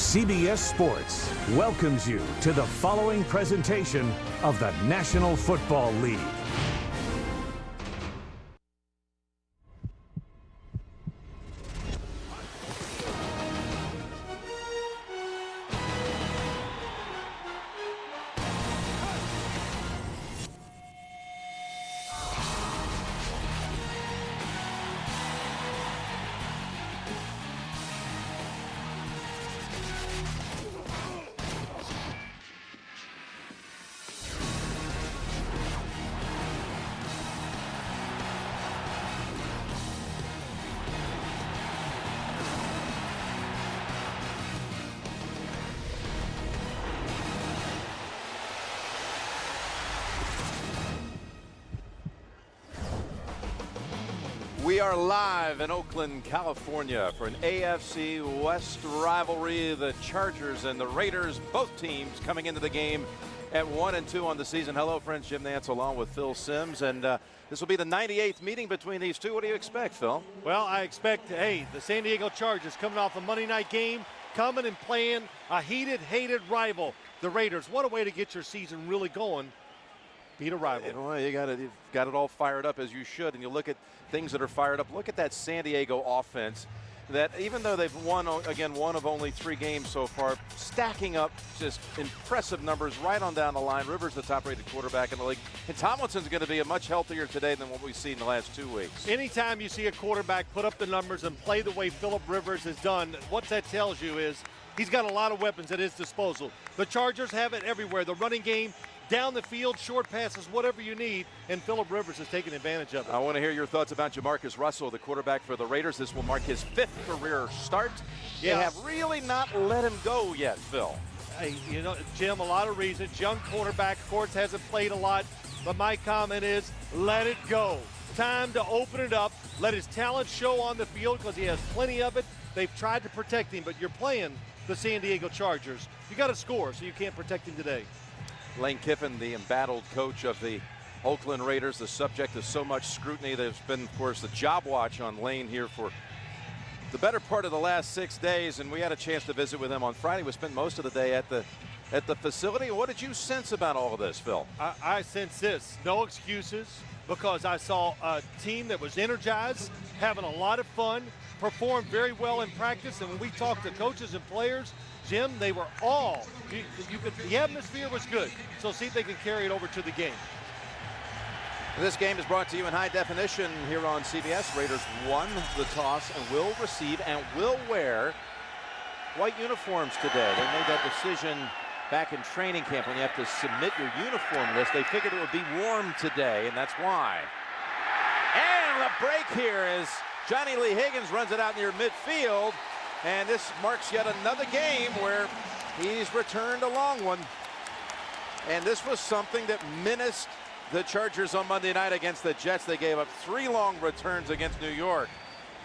CBS Sports welcomes you to the following presentation of the National Football League. We are live in Oakland, California for an AFC West rivalry. The Chargers and the Raiders, both teams coming into the game at 1-2 on the season. Hello, friends. Jim Nance along with Phil Simms. And this will be the 98th meeting between these two. What do you expect, Phil? Well, I expect, the San Diego Chargers coming off a Monday night game, coming and playing a heated, hated rival, the Raiders. What a way to get your season really going. Beat a rival. Well, you've got it all fired up, as you should, and you look at things that are fired up. Look at that San Diego offense that, even though they've won, again, one of only 3 games so far, stacking up just impressive numbers right on down the line. Rivers, the top-rated quarterback in the league, and Tomlinson's going to be much healthier today than what we've seen in the last 2 weeks. Anytime you see a quarterback put up the numbers and play the way Philip Rivers has done, what that tells you is he's got a lot of weapons at his disposal. The Chargers have it everywhere. The running game, down the field, short passes, whatever you need, and Philip Rivers has taken advantage of it. I want to hear your thoughts about Jamarcus Russell, the quarterback for the Raiders. This will mark his 5th career start. They have really not let him go yet, Phil. Hey, Jim, a lot of reasons. Young quarterback, of course, hasn't played a lot, but my comment is let it go. Time to open it up. Let his talent show on the field because he has plenty of it. They've tried to protect him, but you're playing the San Diego Chargers. You got to score, so you can't protect him today. Lane Kiffin, the embattled coach of the Oakland Raiders, the subject of so much scrutiny. There's been, of course, the job watch on Lane here for the better part of the last 6 days, and we had a chance to visit with him on Friday. We spent most of the day at the facility. What did you sense about all of this, Phil? I sense this. No excuses, because I saw a team that was energized, having a lot of fun, performed very well in practice, and when we talked to coaches and players, Jim, they were all, the atmosphere was good. So see if they can carry it over to the game. This game is brought to you in high definition here on CBS. Raiders won the toss and will receive and will wear white uniforms today. They made that decision back in training camp when you have to submit your uniform list. They figured it would be warm today, and that's why. And the break here is Johnny Lee Higgins runs it out near midfield. And this marks yet another game where he's returned a long one. And this was something that menaced the Chargers on Monday night against the Jets. They gave up 3 long returns against New York.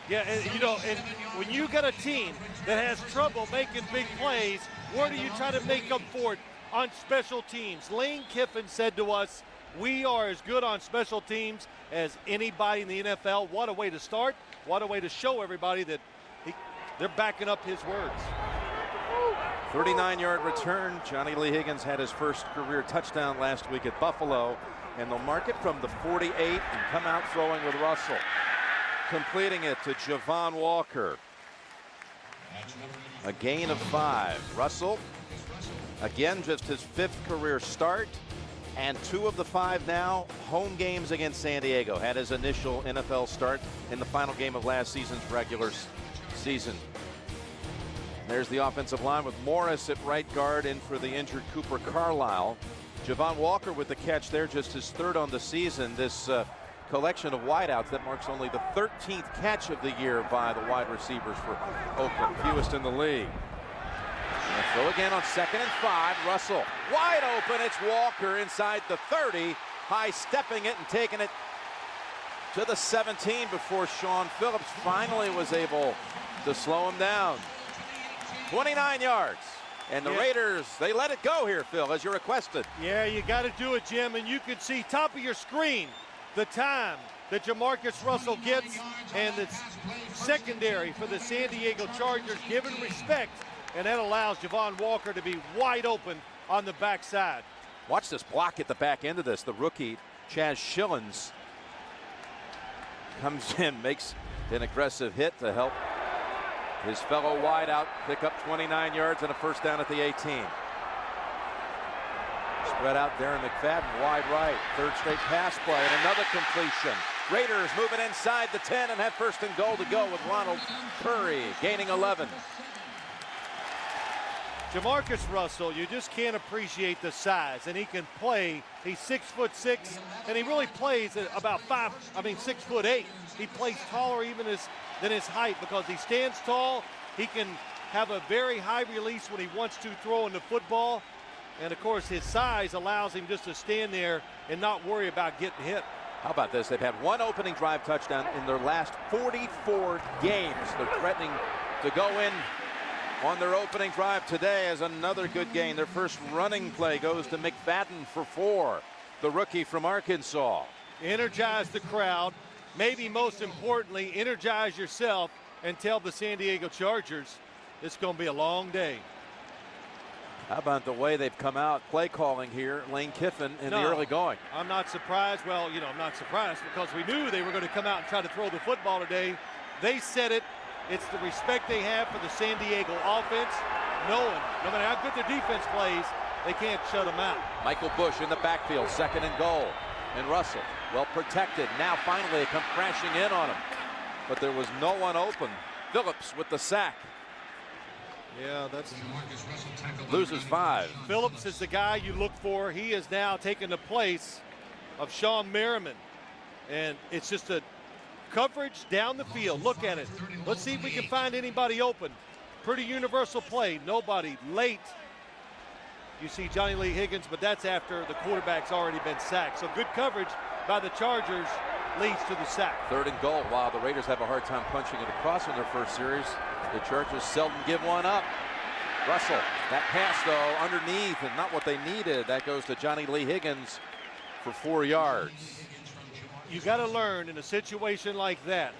Yeah, and and when you got a team that has trouble making big plays, where do you try to make up for it? On special teams. Lane Kiffin said to us, we are as good on special teams as anybody in the NFL. What a way to start. What a way to show everybody that they're backing up his words. 39-yard return. Johnny Lee Higgins had his first career touchdown last week at Buffalo, and they'll mark it from the 48 and come out throwing with Russell. Completing it to Javon Walker. A gain of 5. Russell, again, just his 5th career start, and 2 of the 5 now home games against San Diego. Had his initial NFL start in the final game of last season's regular season. There's the offensive line with Morris at right guard, in for the injured Cooper Carlisle. Javon Walker with the catch there, just his 3rd on the season. This collection of wideouts, that marks only the 13th catch of the year by the wide receivers for Oakland, fewest in the league. And throw again on 2nd and 5. Russell wide open. It's Walker inside the 30, high stepping it and taking it to the 17 before Sean Phillips finally was able to slow him down. 29 yards. And the Raiders, they let it go here, Phil, as you requested. Yeah, you got to do it, Jim. And you can see top of your screen the time that Jamarcus Russell gets, and it's secondary for the San Diego Chargers, giving respect and that allows Javon Walker to be wide open on the backside. Watch this block at the back end of this. The rookie, Chaz Schillens, comes in, makes an aggressive hit to help his fellow wideout pick up 29 yards and a first down at the 18. Spread out Darren McFadden, wide right. Third straight pass play and another completion. Raiders moving inside the 10 and have first and goal to go with Ronald Curry gaining 11. Jamarcus Russell, you just can't appreciate the size, and he can play. He's 6'6", and he really plays at about 6'8". He plays taller even than his height because he stands tall. He can have a very high release when he wants to throw in the football. And of course, his size allows him just to stand there and not worry about getting hit. How about this? They've had one opening drive touchdown in their last 44 games. They're threatening to go in on their opening drive today as another good game. Their first running play goes to McFadden for 4, the rookie from Arkansas. Energize the crowd. Maybe most importantly, energize yourself and tell the San Diego Chargers it's going to be a long day. How about the way they've come out play calling here, Lane Kiffin in the early going? I'm not surprised. Well, I'm not surprised because we knew they were going to come out and try to throw the football today. They said it. It's the respect they have for the San Diego offense, knowing no matter how good their defense plays, they can't shut them out. Michael Bush in the backfield, second and goal. And Russell, well protected. Now finally they come crashing in on him. But there was no one open. Phillips with the sack. Yeah, that's loses 5. Phillips is the guy you look for. He is now taking the place of Sean Merriman. And it's just a coverage down the field. Look at it. Let's see if we can find anybody open. Pretty universal play. Nobody late. You see Johnny Lee Higgins, but that's after the quarterback's already been sacked. So good coverage by the Chargers leads to the sack. Third and goal. While the Raiders have a hard time punching it across in their first series, the Chargers seldom give one up. Russell, that pass though underneath and not what they needed. That goes to Johnny Lee Higgins for 4 yards. You got to learn in a situation like that.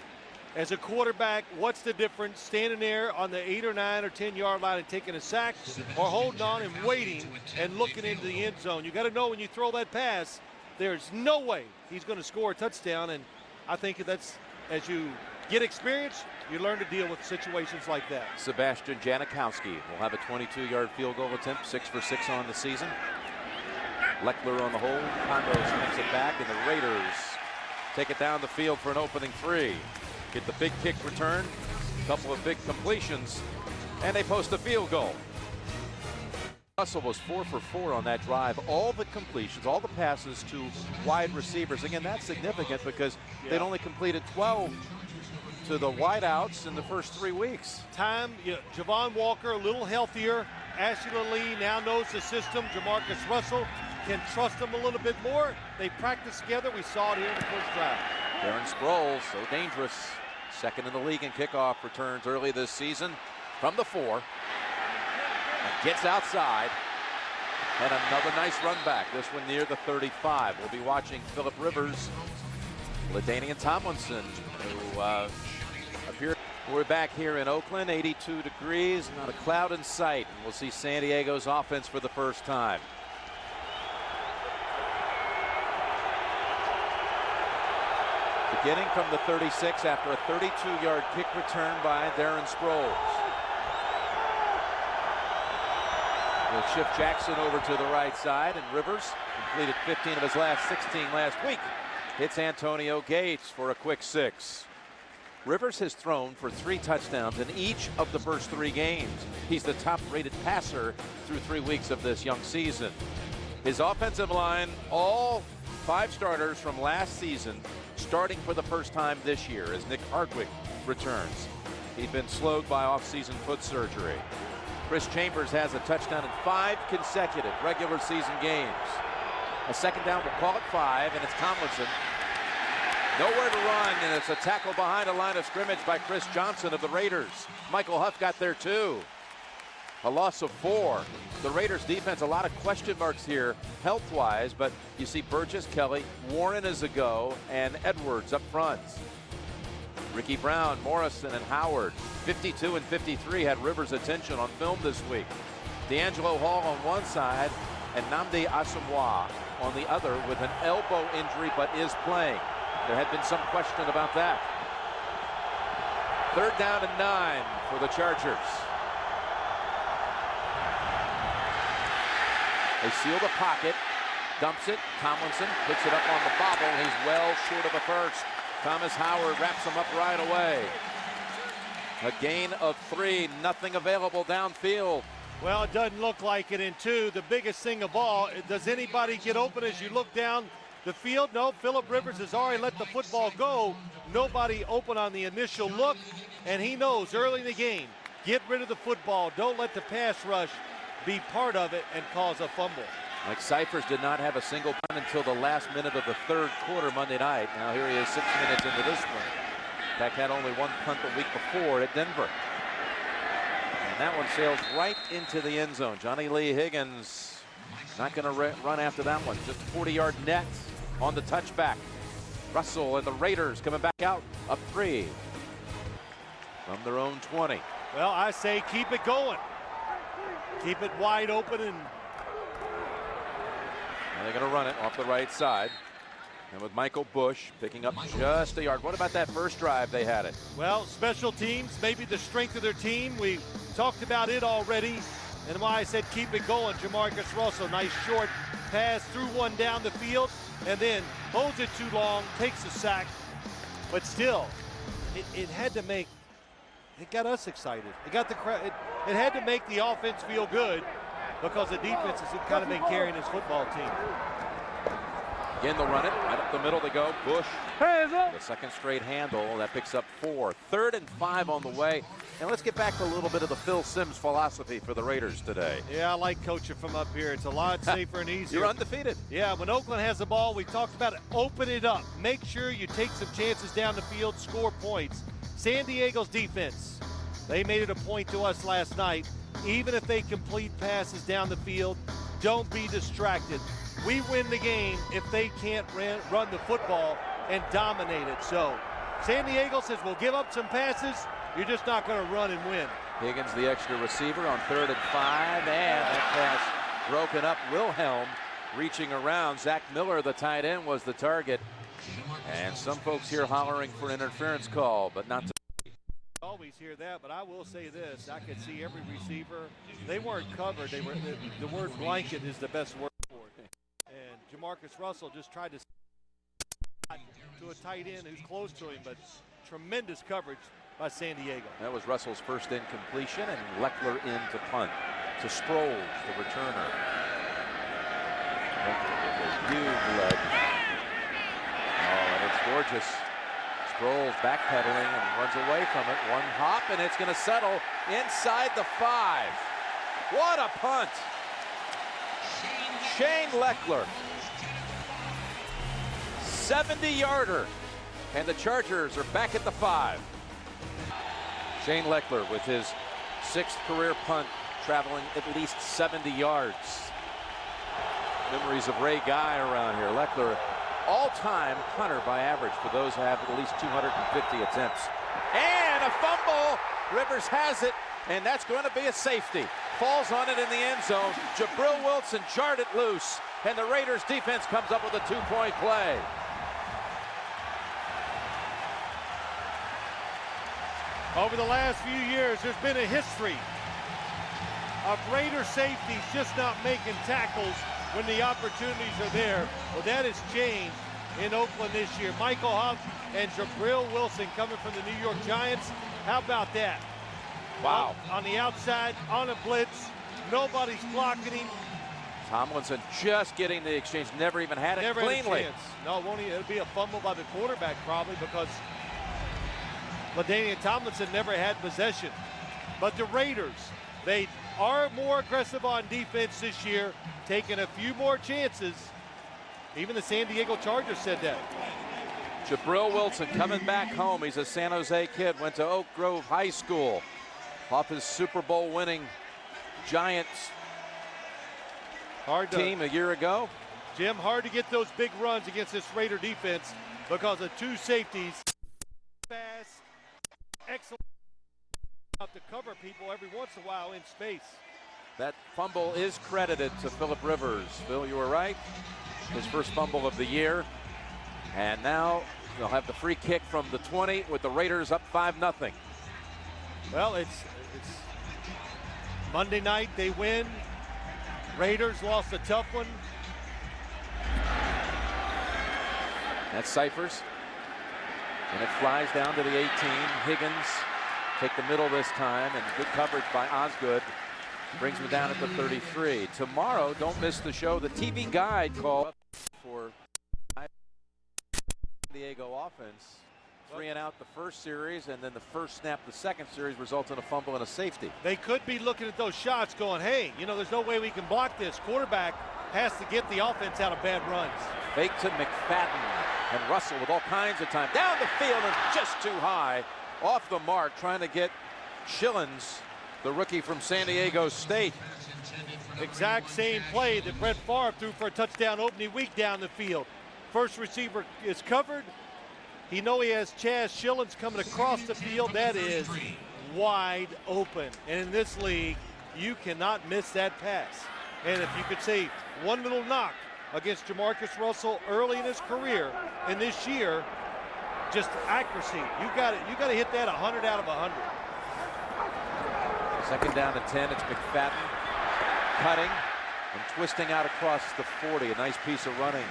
As a quarterback, what's the difference standing there on the 8 or 9 or 10 yard line and taking a sack, or holding on and waiting and looking into the end zone? You got to know when you throw that pass, there's no way he's going to score a touchdown. And I think that's, as you get experience, you learn to deal with situations like that. Sebastian Janikowski will have a 22-yard field goal attempt, 6 for 6 on the season. Leckler on the hold. Condos takes it back, and the Raiders take it down the field for an opening 3. Get the big kick return, a couple of big completions, and they post a field goal. Russell was 4 for 4 on that drive. All the completions, all the passes to wide receivers. Again, that's significant because they'd only completed 12 to the wideouts in the first 3 weeks. Javon Walker a little healthier. Ashley Lee now knows the system. Jamarcus Russell can trust him a little bit more. They practice together. We saw it here in the first drive. Darren Sproles, so dangerous. Second in the league in kickoff returns early this season from the 4. And gets outside. And another nice run back. This one near the 35. We'll be watching Phillip Rivers, LaDainian Tomlinson, who appeared. We're back here in Oakland, 82 degrees, not a cloud in sight. And we'll see San Diego's offense for the first time. Beginning from the 36 after a 32-yard kick return by Darren Sproles. We'll shift Jackson over to the right side, and Rivers completed 15 of his last 16 last week. Hits Antonio Gates for a quick 6. Rivers has thrown for 3 touchdowns in each of the first 3 games. He's the top-rated passer through 3 weeks of this young season. His offensive line, all 5 starters from last season, starting for the first time this year as Nick Hardwick returns. He'd been slowed by off-season foot surgery. Chris Chambers has a touchdown in 5 consecutive regular season games. A second down, we'll call it 5, and it's Tomlinson. Nowhere to run, and it's a tackle behind a line of scrimmage by Chris Johnson of the Raiders. Michael Huff got there too. A loss of 4. The Raiders defense, a lot of question marks here health-wise, but you see Burgess, Kelly, Warren is a go, and Edwards up front. Ricky Brown, Morrison, and Howard. 52 and 53 had Rivers' attention on film this week. D'Angelo Hall on one side and Nnamdi Asomugha on the other with an elbow injury but is playing. There had been some question about that. 3rd down and 9 for the Chargers. They seal the pocket, dumps it. Tomlinson puts it up on the bobble. He's well short of a first. Thomas Howard wraps him up right away. A gain of 3, nothing available downfield. Well, it doesn't look like it. And 2, the biggest thing of all, does anybody get open as you look down the field? No, Phillip Rivers has already let the football go. Nobody open on the initial look, and he knows early in the game, get rid of the football. Don't let the pass rush be part of it and cause a fumble. Mike Cyphers did not have a single punt until the last minute of the 3rd quarter Monday night. Now here he is 6 minutes into this one. In fact, had only 1 punt the week before at Denver. And that one sails right into the end zone. Johnny Lee Higgins not going to run after that one. Just a 40-yard net on the touchback. Russell and the Raiders coming back out up 3 from their own 20. Well, I say keep it going. Keep it wide open. And they're going to run it off the right side. And with Michael Bush picking up just a yard. What about that first drive they had it? Well, special teams, maybe the strength of their team. We talked about it already. And why I said keep it going. Jamarcus Russell, nice short pass, threw one down the field, and then holds it too long, takes a sack. But still, it had to make, it got us excited. It got the crowd, it had to make the offense feel good because the defense has kind of been carrying this football team. Again, they'll run it right up the middle. They go. Bush, the second straight handle that picks up 4. 3rd and 5 on the way. And let's get back to a little bit of the Phil Simms philosophy for the Raiders today. Yeah, I like coaching from up here. It's a lot safer and easier. You're undefeated. Yeah, when Oakland has the ball, we talked about it. Open it up. Make sure you take some chances down the field, score points. San Diego's defense, they made it a point to us last night. Even if they complete passes down the field, don't be distracted. We win the game if they can't run the football and dominate it. So San Diego says we'll give up some passes. You're just not going to run and win. Higgins, the extra receiver on 3rd and 5. And that pass broken up. Wilhelm reaching around. Zach Miller, the tight end, was the target. And some folks here hollering for an interference call, but not to. Always hear that, but I will say this. I could see every receiver. They weren't covered. They were. The word blanket is the best word for it. And Jamarcus Russell just tried to a tight end who's close to him, but tremendous coverage by San Diego. That was Russell's first incompletion, and Leckler in to punt. To Sproles, the returner. Huge leg. Oh, and it's gorgeous. Sproles backpedaling and runs away from it. One hop, and it's going to settle inside the 5. What a punt! Shane Leckler. 70-yarder. And the Chargers are back at the 5. Shane Leckler with his 6th career punt, traveling at least 70 yards. Memories of Ray Guy around here. Leckler, all-time punter by average for those who have at least 250 attempts. And a fumble. Rivers has it, and that's going to be a safety. Falls on it in the end zone. Jabril Wilson jarred it loose, and the Raiders defense comes up with a 2-point play. Over the last few years, there's been a history of Raider safeties just not making tackles when the opportunities are there. Well, that has changed in Oakland this year. Michael Huff and Jabril Wilson coming from the New York Giants. How about that? Wow. On the outside, on a blitz, nobody's blocking him. Tomlinson just getting the exchange, never even had it cleanly. No, it won't even, it'll be a fumble by the quarterback probably because LaDainian Tomlinson never had possession. But the Raiders, they are more aggressive on defense this year, taking a few more chances. Even the San Diego Chargers said that. Jabril Wilson coming back home. He's a San Jose kid, went to Oak Grove High School off his Super Bowl winning Giants team a year ago. Jim, hard to get those big runs against this Raider defense because of 2 safeties. Fast, To cover people every once in a while in space. That fumble is credited to Phillip Rivers. Phil, you were right. His first fumble of the year. And now they'll have the free kick from the 20 with the Raiders up 5-0. Well, it's Monday night. They win. Raiders lost a tough one. That's Cyphers. And it flies down to the 18. Higgins take the middle this time, and good coverage by Osgood brings me down at the 33. Tomorrow, don't miss the show. The TV guide call for San Diego offense. 3 and out the first series, and then the first snap the second series results in a fumble and a safety. They could be looking at those shots going, hey, you know, there's no way we can block this. Quarterback has to get the offense out of bad runs. Fake to McFadden, and Russell with all kinds of time. Down the field and just too high. Off the mark, trying to get Schillens, the rookie from San Diego State. Exact same play that Brett Favre threw for a touchdown opening week down the field. First receiver is covered. He has Chaz Schillens coming across the field. That is wide open. And in this league, you cannot miss that pass. And if you could say one little knock against Jamarcus Russell early in his career and this year, just accuracy. You got to hit that 100 out of 100. Second down and 10. It's McFadden cutting and twisting out across the 40. A nice piece of running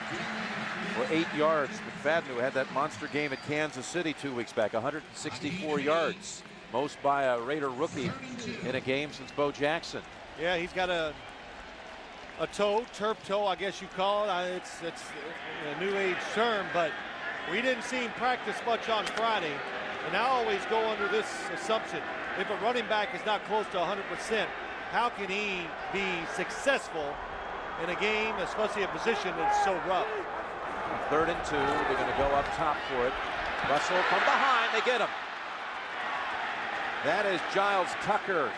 for 8 yards. McFadden, who had that monster game at Kansas City 2 weeks back, 164 yards, most by a Raider rookie in a game since Bo Jackson. Yeah, he's got a turf toe, I guess you call it. It's a new age term, but we didn't see him practice much on Friday, and I always go under this assumption. If a running back is not close to 100%, how can he be successful in a game, especially a position that's so rough? 3rd and 2, they're going to go up top for it. Russell from behind, they get him. That is Giles Tucker.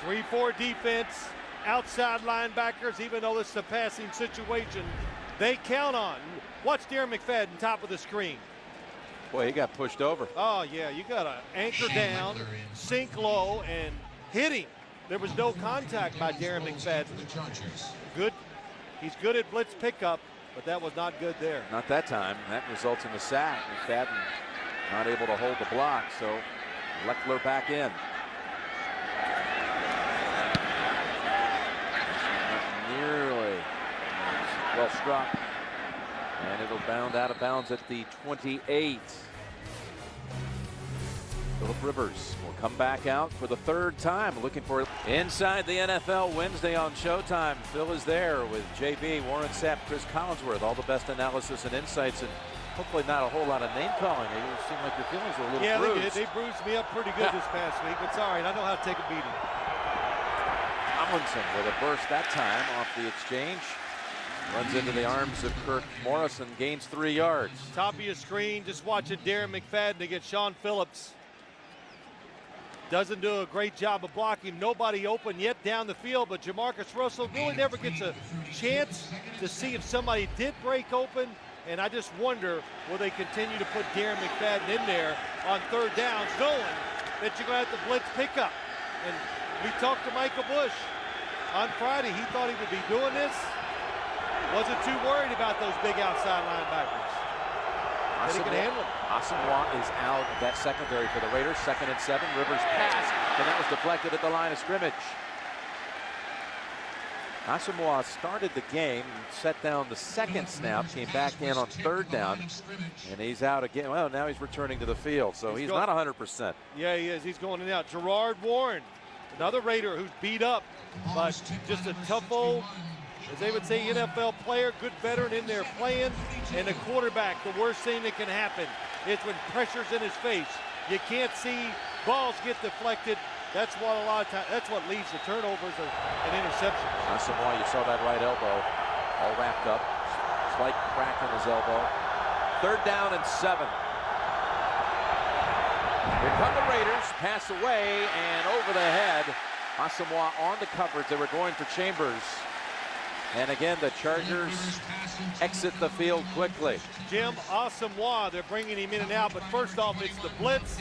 3-4 defense, outside linebackers, even though this is a passing situation, they count on. Watch Darren McFadden, top of the screen. Boy, he got pushed over. Oh, yeah, you got to anchor down, sink low, and hit him. There was no contact by Darren McFadden. Good. He's good at blitz pickup, but that was not good there. Not that time. That results in a sack. McFadden not able to hold the block, so Leckler back in. Not nearly well struck. And it'll bound out of bounds at the 28. Phillip Rivers will come back out for the 3rd time, looking for Inside the NFL Wednesday on Showtime. Phil is there with JB, Warren Sapp, Chris Collinsworth, all the best analysis and insights, and hopefully not a whole lot of name calling. You seem like your feelings were a little bruised. Yeah, they did. They bruised me up pretty good this past week. It's all right. I know how to take a beating. Tomlinson with a burst that time off the exchange. Runs into the arms of Kirk Morrison, gains 3 yards. Top of your screen, just watching Darren McFadden against Sean Phillips. Doesn't do a great job of blocking. Nobody open yet down the field, but Jamarcus Russell really never gets a chance to see if somebody did break open. And I just wonder, will they continue to put Darren McFadden in there on 3rd downs, knowing that you're going to have to blitz pickup. And we talked to Michael Bush on Friday. He thought he would be doing this. Wasn't too worried about those big outside linebackers. He can handle them. Asamoah is out of that secondary for the Raiders. 2nd and 7. Rivers pass, and that was deflected at the line of scrimmage. Asamoah started the game, set down the 2nd snap, came back in on 3rd down, and he's out again. Well, now he's returning to the field, so he's not 100%. Yeah, he is. He's going in and out. Gerard Warren, another Raider who's beat up, but just a tough old, as they would say, NFL player, good veteran in there playing, and the quarterback, the worst thing that can happen is when pressure's in his face. You can't see, balls get deflected. That's what a lot of times, that's what leads to turnovers and interceptions. Asamoah, you saw that right elbow all wrapped up. Slight crack in his elbow. 3rd down and 7. Here come the Raiders, pass away and over the head. Asamoah on the coverage. They were going for Chambers. And again, the Chargers exit the field quickly. Jim Asamoah, they're bringing him in and out, but first off, it's the blitz.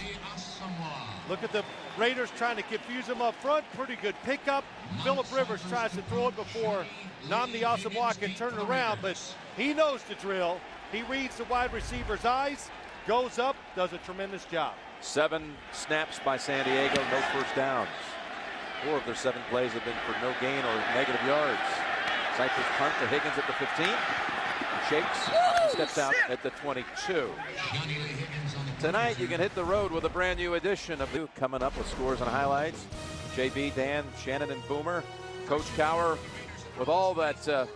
Look at the Raiders trying to confuse him up front. Pretty good pickup. Phillip Rivers tries to throw it before Nnamdi Asomugha can turn it around, but he knows the drill. He reads the wide receiver's eyes, goes up, does a tremendous job. 7 snaps by San Diego, no first downs. 4 of their 7 plays have been for no gain or negative yards. Cypress punt to Higgins at the 15. Shakes, steps out at the 22. Tonight you can hit the road with a brand new edition of coming up with scores and highlights. JB, Dan, Shannon, and Boomer. Coach Cowher with all that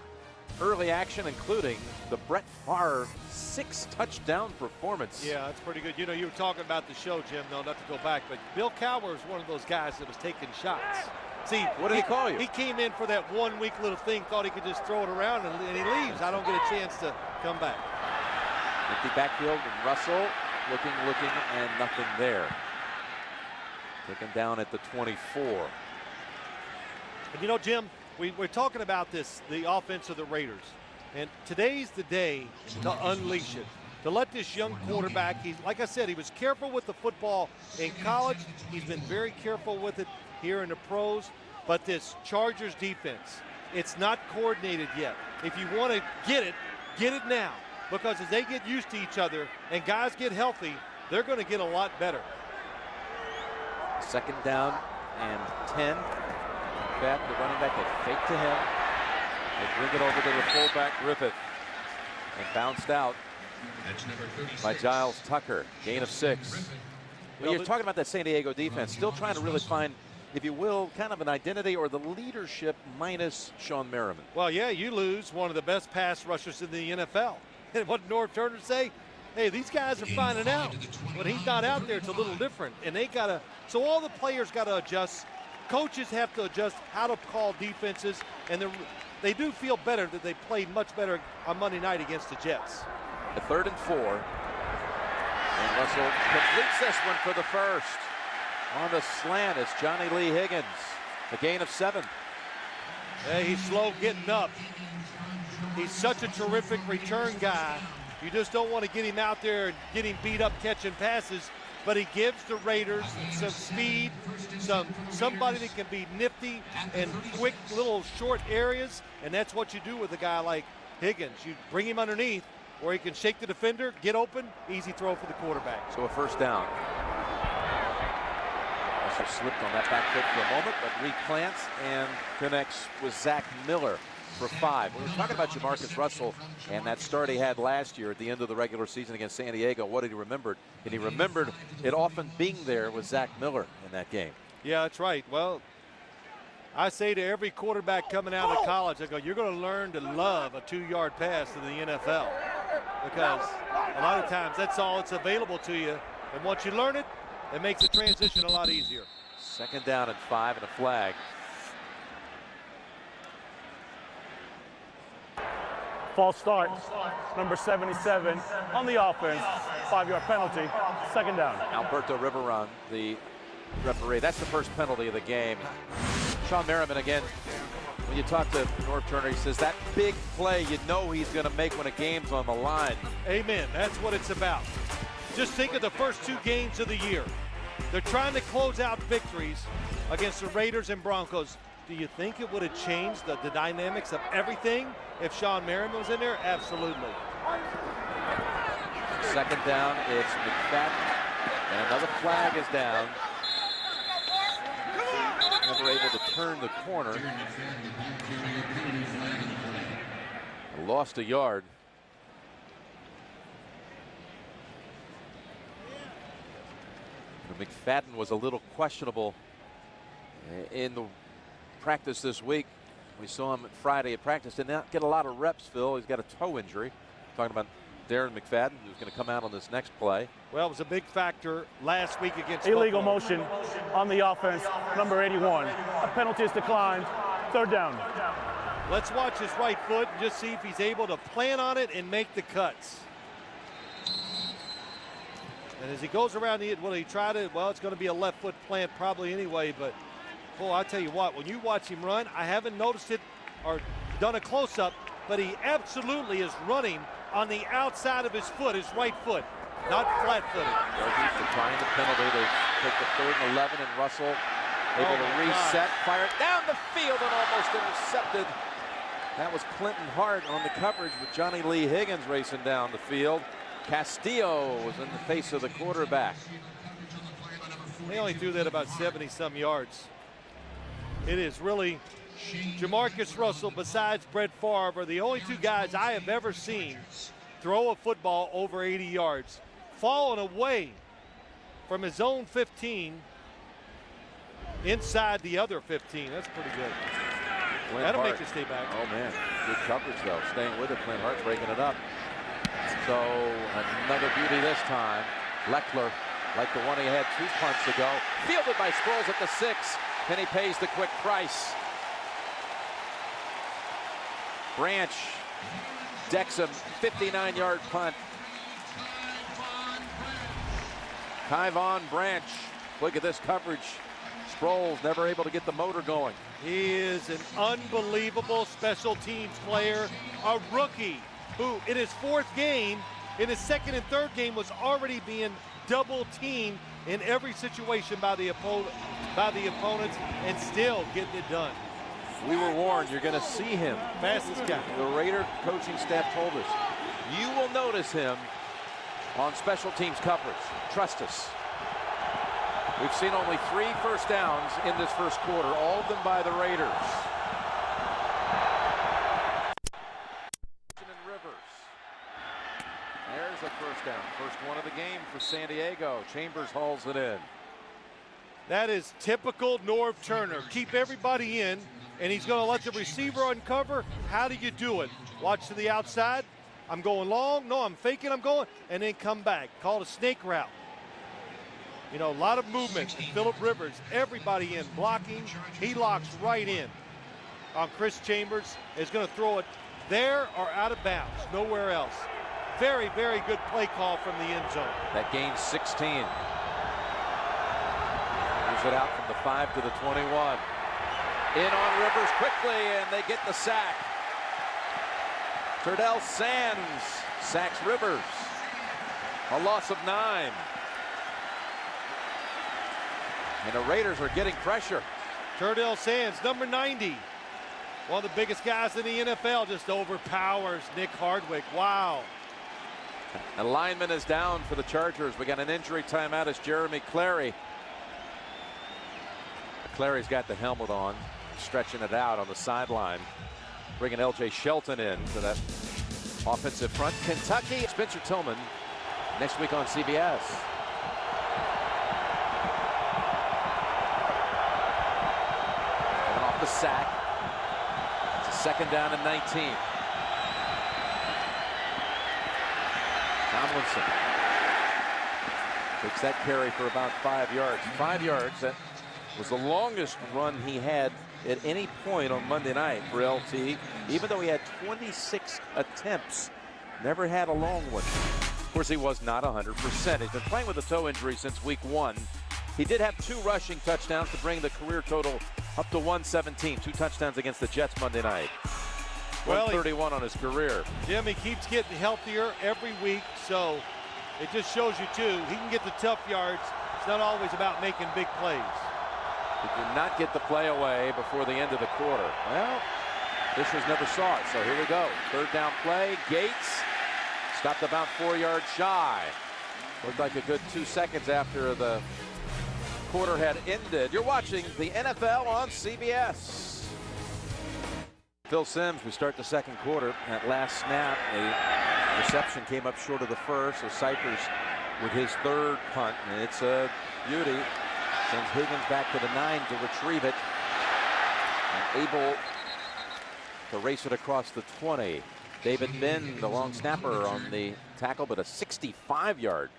early action, including the Brett Favre 6-touchdown performance. Yeah, that's pretty good. You know, you were talking about the show, Jim, though, not to go back, but Bill Cowher is one of those guys that was taking shots. See, what did he call you? He came in for that 1 week little thing, thought he could just throw it around, and he leaves. I don't get a chance to come back. Empty backfield, and Russell looking, and nothing there. Taken down at the 24. And you know, Jim, we're talking about this, the offense of the Raiders. And today's the day to unleash it, to let this young quarterback, like I said, he was careful with the football in college. He's been very careful with it here in the pros. But this Chargers defense, it's not coordinated yet. If you want to get it now. Because as they get used to each other and guys get healthy, they're going to get a lot better. 2nd down and 10. Back the running back, they fake to him. They bring it over to the fullback, Griffith, and bounced out by Giles Tucker. Gain of 6. Well, you're talking about that San Diego defense, still trying to really find, if you will, kind of an identity or the leadership minus Sean Merriman. Well, yeah, you lose one of the best pass rushers in the NFL. And what did Norv Turner say? Hey, these guys are finding out. When he's not out there, it's a little different. And they got to, so all the players got to adjust. Coaches have to adjust how to call defenses. And they do feel better that they played much better on Monday night against the Jets. The 3rd and 4. And Russell completes this one for the first. On the slant is Johnny Lee Higgins. A gain of 7. Hey, he's slow getting up. He's such a terrific return guy. You just don't want to get him out there and get him beat up catching passes. But he gives the Raiders some speed, somebody that can be nifty and quick little short areas. And that's what you do with a guy like Higgins. You bring him underneath where he can shake the defender, get open, easy throw for the quarterback. So a first down. Also slipped on that back foot for a moment, but replants and connects with Zach Miller for 5. We were talking about Jamarcus Russell and that start he had last year at the end of the regular season against San Diego. What did he remember? And he remembered it often being there with Zach Miller in that game. Yeah, that's right. Well, I say to every quarterback coming out of college, I go, you're going to learn to love a 2-yard pass in the NFL. Because a lot of times that's all that's available to you. And once you learn it, it makes the transition a lot easier. 2nd down and 5 and a flag. False start, number 77 on the offense, 5-yard penalty, 2nd down. Alberto Riveron, the referee. That's the first penalty of the game. Sean Merriman again, when you talk to Norv Turner, he says that big play you know he's going to make when a game's on the line. Amen. That's what it's about. Just think of the first 2 games of the year. They're trying to close out victories against the Raiders and Broncos. Do you think it would have changed the dynamics of everything if Sean Merriman was in there? Absolutely. 2nd down, it's McFadden, and another flag is down. Never able to turn the corner. Lost a yard. McFadden was a little questionable in the practice this week. We saw him Friday at practice. Did not get a lot of reps, Phil. He's got a toe injury. Talking about Darren McFadden, who's going to come out on this next play. Well, it was a big factor last week against Illegal Buffalo. motion on the offense, number 81. A penalty is declined, 3rd down. Let's watch his right foot and just see if he's able to plan on it and make the cuts. And as he goes around, will he try to, well, it's going to be a left foot plant probably anyway, but boy, I tell you what, when you watch him run, I haven't noticed it or done a close-up, but he absolutely is running on the outside of his foot, his right foot, not flat-footed. Declining the penalty. They take the 3rd and 11, and Russell able to reset, fire it down the field, and almost intercepted. That was Clinton Hart on the coverage with Johnny Lee Higgins racing down the field. Castillo was in the face of the quarterback. They only threw that about 70-some yards. It is really Jamarcus Russell, besides Brett Favre, are the only two guys I have ever seen throw a football over 80 yards. Falling away from his own 15 inside the other 15. That's pretty good. That'll make you stay back. Oh, man. Good coverage, though. Staying with it. Clint Hart breaking it up. So another beauty this time. Leckler, like the one he had 2 punts ago. Fielded by Sproles at the 6. And he pays the quick price. Branch decks him. 59-yard punt. Tyvon Branch. Look at this coverage. Sproles never able to get the motor going. He is an unbelievable special teams player, a rookie who in his 4th game, in his 2nd and 3rd game, was already being double teamed in every situation by the opponents, and still getting it done. We were warned you're going to see him. Fastest guy. The Raider coaching staff told us. You will notice him on special teams coverage. Trust us. We've seen only 3 first downs in this first quarter, all of them by the Raiders. And Rivers. There's a first down. First one of the game for San Diego. Chambers hauls it in. That is typical Norv Turner. Keep everybody in, and he's going to let the receiver uncover. How do you do it? Watch to the outside. I'm going long. No, I'm faking. I'm going. And then come back. Call it a snake route. You know, a lot of movement. Phillip Rivers, everybody in blocking. He locks right in on Chris Chambers. Is going to throw it there or out of bounds, nowhere else. Very, very good play call from the end zone. That gains 16. Moves it out from the 5 to the 21. In on Rivers quickly, and they get the sack. Turdell Sands sacks Rivers. A loss of 9. And the Raiders are getting pressure. Turdell Sands, number 90. One of the biggest guys in the NFL, just overpowers Nick Hardwick. Wow. A lineman is down for the Chargers. We got an injury timeout as Jeremy Clary. Clary's got the helmet on, stretching it out on the sideline. Bringing L.J. Shelton in to that offensive front. Kentucky, Spencer Tillman, next week on CBS. Coming off the sack. It's a 2nd down and 19. Tomlinson takes that carry for about 5 yards. 5 yards. That was the longest run he had at any point on Monday night for LT. Even though he had 26 attempts, never had a long one. Of course, he was not 100%. He's been playing with a toe injury since week 1. He did have 2 rushing touchdowns to bring the career total up to 117. 2 touchdowns against the Jets Monday night. 131 on his career. Jim, he keeps getting healthier every week, so it just shows you, too, he can get the tough yards. It's not always about making big plays. He did not get the play away before the end of the quarter. Well, Fishers never saw it, so here we go. 3rd down play. Gates stopped about 4 yards shy. Looked like a good 2 seconds after the quarter had ended. You're watching the NFL on CBS. Phil Simms, we start the 2nd quarter. That last snap, a reception came up short of the first, so Cyphers with his 3rd punt, and it's a beauty. Sends Higgins back to the 9 to retrieve it. And able to race it across the 20. David Minn, the long snapper, on the tackle, but a 65-yard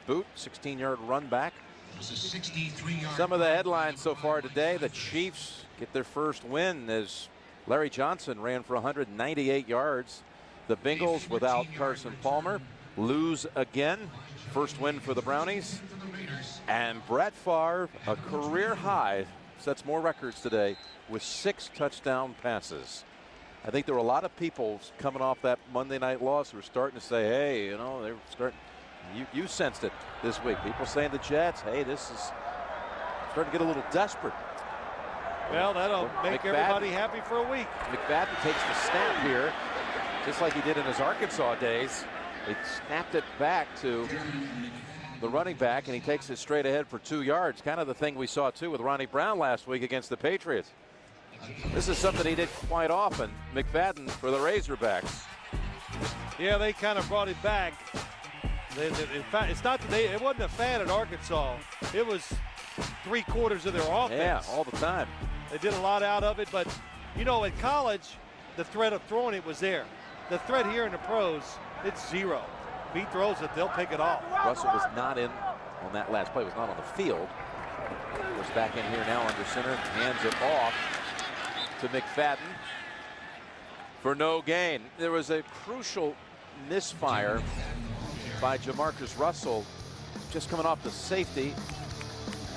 boot, 16-yard run back. Some of the headlines so far today: the Chiefs get their first win as Larry Johnson ran for 198 yards. The Bengals, without Carson Palmer, lose again. First win for the Brownies. And Brett Favre, a career high, sets more records today with 6 touchdown passes. I think there were a lot of people coming off that Monday night loss who were starting to say, hey, you know, they're starting. You sensed it this week. People saying the Jets, hey, this is starting to get a little desperate. Well, that'll make McFadden, everybody happy for a week. McFadden takes the snap here, just like he did in his Arkansas days. They snapped it back to the running back, and he takes it straight ahead for 2 yards. Kind of the thing we saw, too, with Ronnie Brown last week against the Patriots. This is something he did quite often, McFadden, for the Razorbacks. Yeah, they kind of brought it back. In fact, it's not that it wasn't a fad at Arkansas. It was 3/4 of their offense. Yeah, all the time. They did a lot out of it, but, you know, at college, the threat of throwing it was there. The threat here in the pros, it's zero. If he throws it, they'll pick it off. Russell was not in on that last play, was not on the field. Goes back in here now under center, hands it off to McFadden for no gain. There was a crucial misfire by Jamarcus Russell just coming off the safety,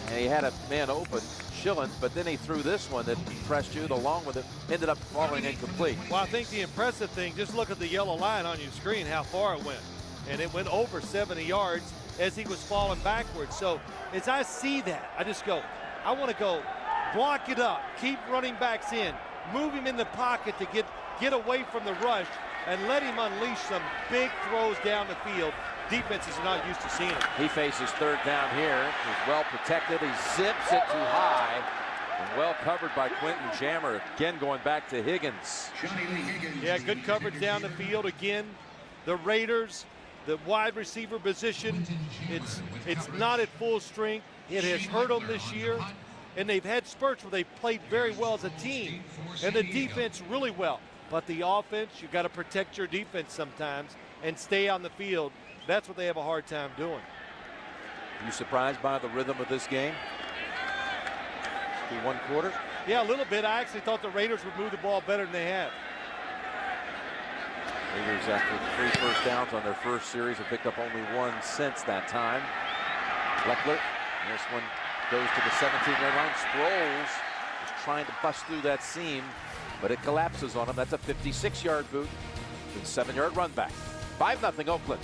and he had a man open, Schillen, but then he threw this one that pressed you along with it, ended up falling incomplete. Well, I think the impressive thing, just look at the yellow line on your screen, how far it went. And it went over 70 yards as he was falling backwards. So as I see that, I just go, I want to go block it up, keep running backs in, move him in the pocket to get away from the rush, and let him unleash some big throws down the field. Defenses are not used to seeing it. He faces 3rd down here. He's well protected. He zips it too high. And well covered by Quentin Jammer. Again, going back to Higgins. Yeah, good coverage down the field. Again, the Raiders, the wide receiver position, it's not at full strength. It has hurt them this year. And they've had spurts where they've played very well as a team. And the defense really well. But the offense, you got to protect your defense sometimes and stay on the field. That's what they have a hard time doing. Are you surprised by the rhythm of this game? Through 1 quarter? Yeah, a little bit. I actually thought the Raiders would move the ball better than they have. Raiders, after 3 first downs on their first series, have picked up only 1 since that time. Leckler, this one goes to the 17-yard line. Sproles is trying to bust through that seam, but it collapses on him. That's a 56-yard boot and 7-yard run back. 5-0 Oakland.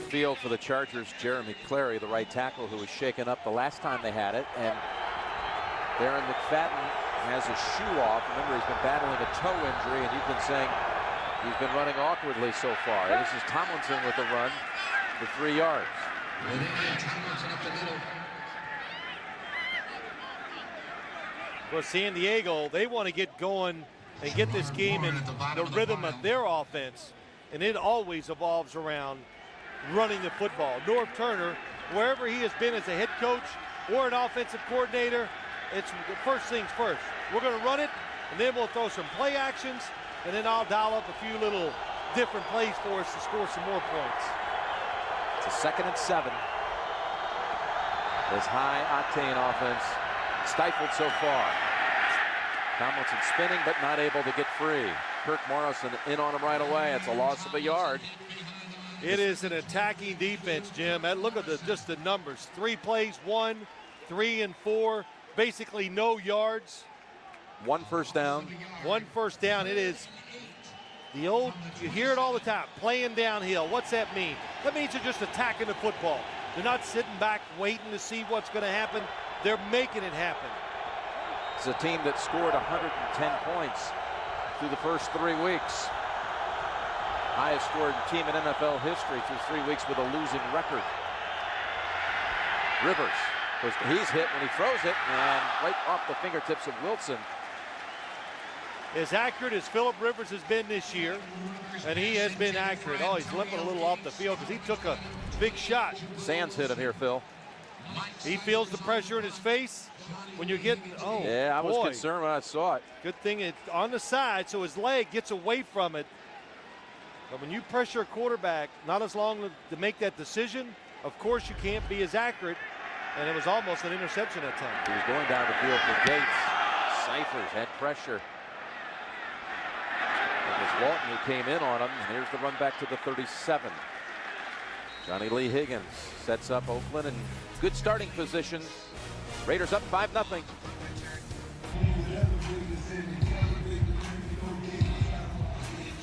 Field for the Chargers, Jeremy Clary, the right tackle, who was shaken up the last time they had it, and Darren McFadden has a shoe off. Remember, he's been battling a toe injury, and you've been saying he's been running awkwardly so far. And this is Tomlinson with the run for 3 yards. For San Diego, they want to get going and get this game in the rhythm of their offense, and it always evolves around running the football. Norv Turner, wherever he has been as a head coach or an offensive coordinator, it's the first things first. We're going to run it, and then we'll throw some play actions, and then I'll dial up a few little different plays for us to score some more points. It's a 2nd and 7. This high-octane offense stifled so far. Tomlinson spinning, but not able to get free. Kirk Morrison in on him right away. It's a loss of a yard. It is an attacking defense, Jim. And look at just the numbers. 3 plays, 1, 3 and 4. Basically no yards. 1 first down. 1 first down. It is the old, you hear it all the time, playing downhill. What's that mean? That means you're just attacking the football. They're not sitting back waiting to see what's going to happen. They're making it happen. It's a team that scored 110 points through the first 3 weeks. Highest scored team in NFL history through 3 weeks with a losing record. Rivers, he's hit when he throws it, and right off the fingertips of Wilson. As accurate as Phillip Rivers has been this year, and he has been accurate. Oh, he's limping a little off the field because he took a big shot. Sands hit him here, Phil. He feels the pressure in his face when you're getting, oh, yeah, I was boy. concerned when I saw it. Good thing it's on the side, so his leg gets away from it. But when you pressure a quarterback, not as long to make that decision, of course you can't be as accurate, and it was almost an interception at times. He was going down the field for Gates. Cyphers had pressure. It was Walton who came in on him, and here's the run back to the 37. Johnny Lee Higgins sets up Oakland in good starting position. Raiders up 5-0.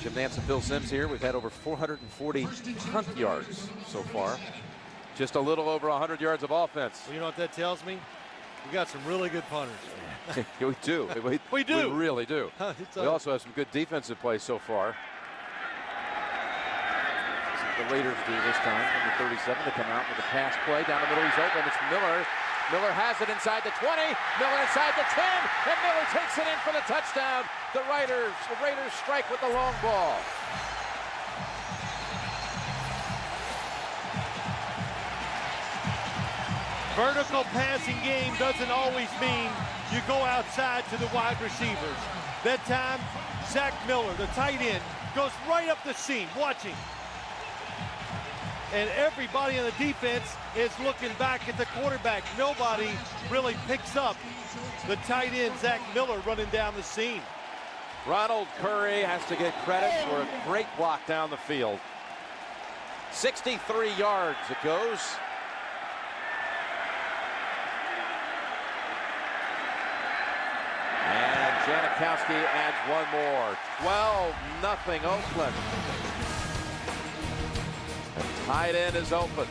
Jim Nance and Phil Simms here. We've had over 440 punt yards so far. Just a little over 100 yards of offense. Well, you know what that tells me? We got some really good punters. We do. We do. We really do. We also have some good defensive plays so far. The Raiders do this time. Number 37 to come out with a pass play. Down the middle, he's open. It's Miller. Miller has it inside the 20. Miller inside the 10. And Miller takes it in for the touchdown. The Raiders strike with the long ball. Vertical passing game doesn't always mean you go outside to the wide receivers. That time, Zach Miller, the tight end, goes right up the seam, watching. And everybody on the defense is looking back at the quarterback. Nobody really picks up the tight end, Zach Miller, running down the seam. Ronald Curry has to get credit for a great block down the field. 63 yards it goes. And Janikowski adds one more. 12-0 Oakland. The tight end is open.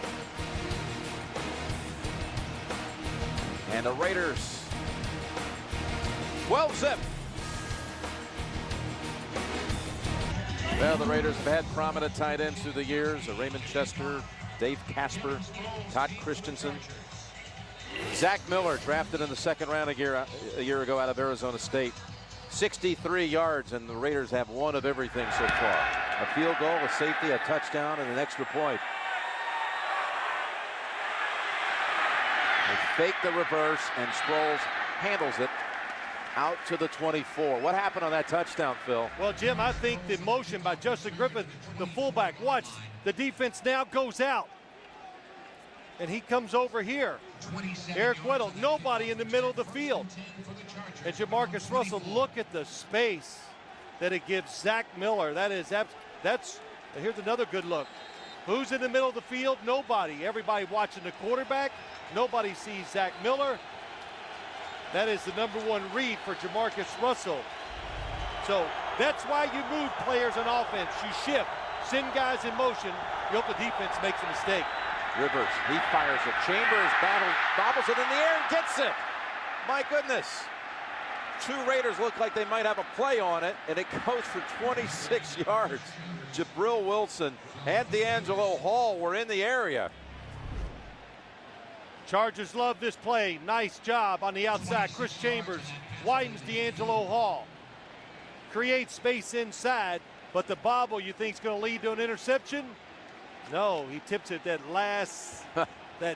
And the Raiders 12-zip. Well, the Raiders have had prominent tight ends through the years. Raymond Chester, Dave Casper, Todd Christensen. Zach Miller, drafted in the second round a year ago out of Arizona State. 63 yards, and the Raiders have one of everything so far. A field goal, a safety, a touchdown, and an extra point. They fake the reverse, and Sproles handles it out to the 24. What happened on that touchdown, Phil? Well, Jim, I think the motion by Justin Griffith, the fullback. Watch, the defense now goes out. And he comes over here. Eric Weddle, nobody in the middle of the field. And Jamarcus Russell, look at the space that it gives Zach Miller. Here's another good look. Who's in the middle of the field? Nobody. Everybody watching the quarterback. Nobody sees Zach Miller. That is the #1 read for Jamarcus Russell. So that's why you move players on offense. You shift, send guys in motion. You hope the defense makes a mistake. Rivers, he fires it. Chambers bobbles it in the air and gets it. My goodness. Two Raiders look like they might have a play on it, and it goes for 26 yards. Jabril Wilson and D'Angelo Hall were in the area. Chargers love this play. Nice job on the outside. Chris Chambers widens D'Angelo Hall. Creates space inside, but the bobble you think is going to lead to an interception? No, he tips it that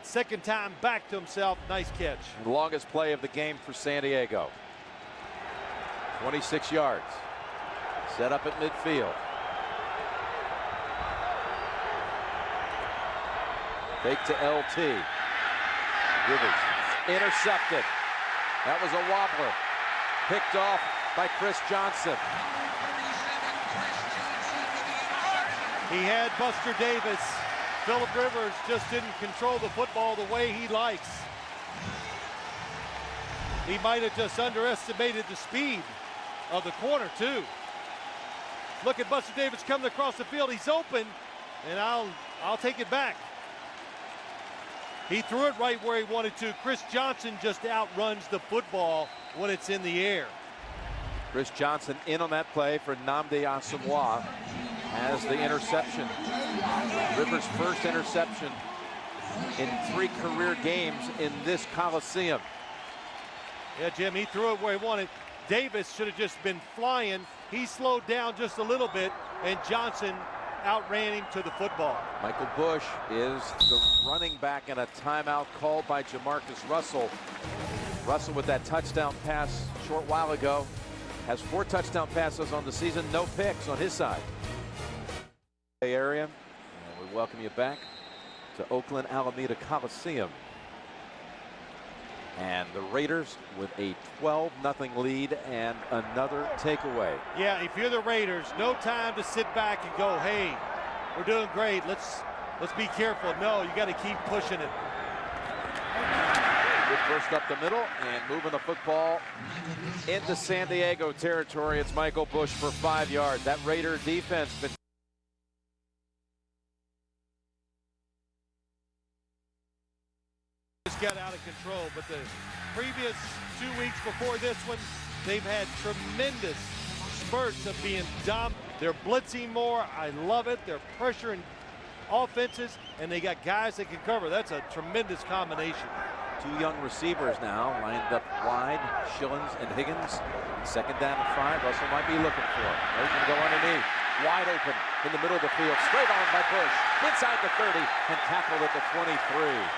second time back to himself. Nice catch. The longest play of the game for San Diego. 26 yards. Set up at midfield. Fake to LT. Rivers intercepted. That was a wobbler. Picked off by Chris Johnson. He had Buster Davis. Phillip Rivers just didn't control the football the way he likes. He might have just underestimated the speed of the corner too. Look at Buster Davis coming across the field. He's open, and I'll take it back. He threw it right where he wanted to. Chris Johnson just outruns the football when it's in the air. Chris Johnson in on that play for Nnamdi Asomugha as the interception. Rivers' first interception in 3 career games in this Coliseum. Yeah, Jim, he threw it where he wanted. Davis should have just been flying. He slowed down just a little bit, and Johnson outran him to the football. Michael Bush is the running back, and a timeout called by Jamarcus Russell. Russell with that touchdown pass a short while ago. Has 4 touchdown passes on the season, no picks on his side. Area, and we welcome you back to Oakland Alameda Coliseum. And the Raiders with a 12-0 lead and another takeaway. Yeah, if you're the Raiders, no time to sit back and go, hey, we're doing great. Let's be careful. No, you got to keep pushing it. first up the middle and moving the football into San Diego territory. It's Michael Bush for 5 yards. That Raider defense been got out of control, but the previous 2 weeks before this one, they've had tremendous spurts of being dominant. They're blitzing more. I love it. They're pressuring offenses, and they got guys that can cover. That's a tremendous combination. 2 young receivers now lined up wide, Shillings and Higgins. Second down and 5. Russell might be looking for it. They're going to go underneath. Wide open in the middle of the field. Straight on by Bush. Inside the 30 and tackled at the 23.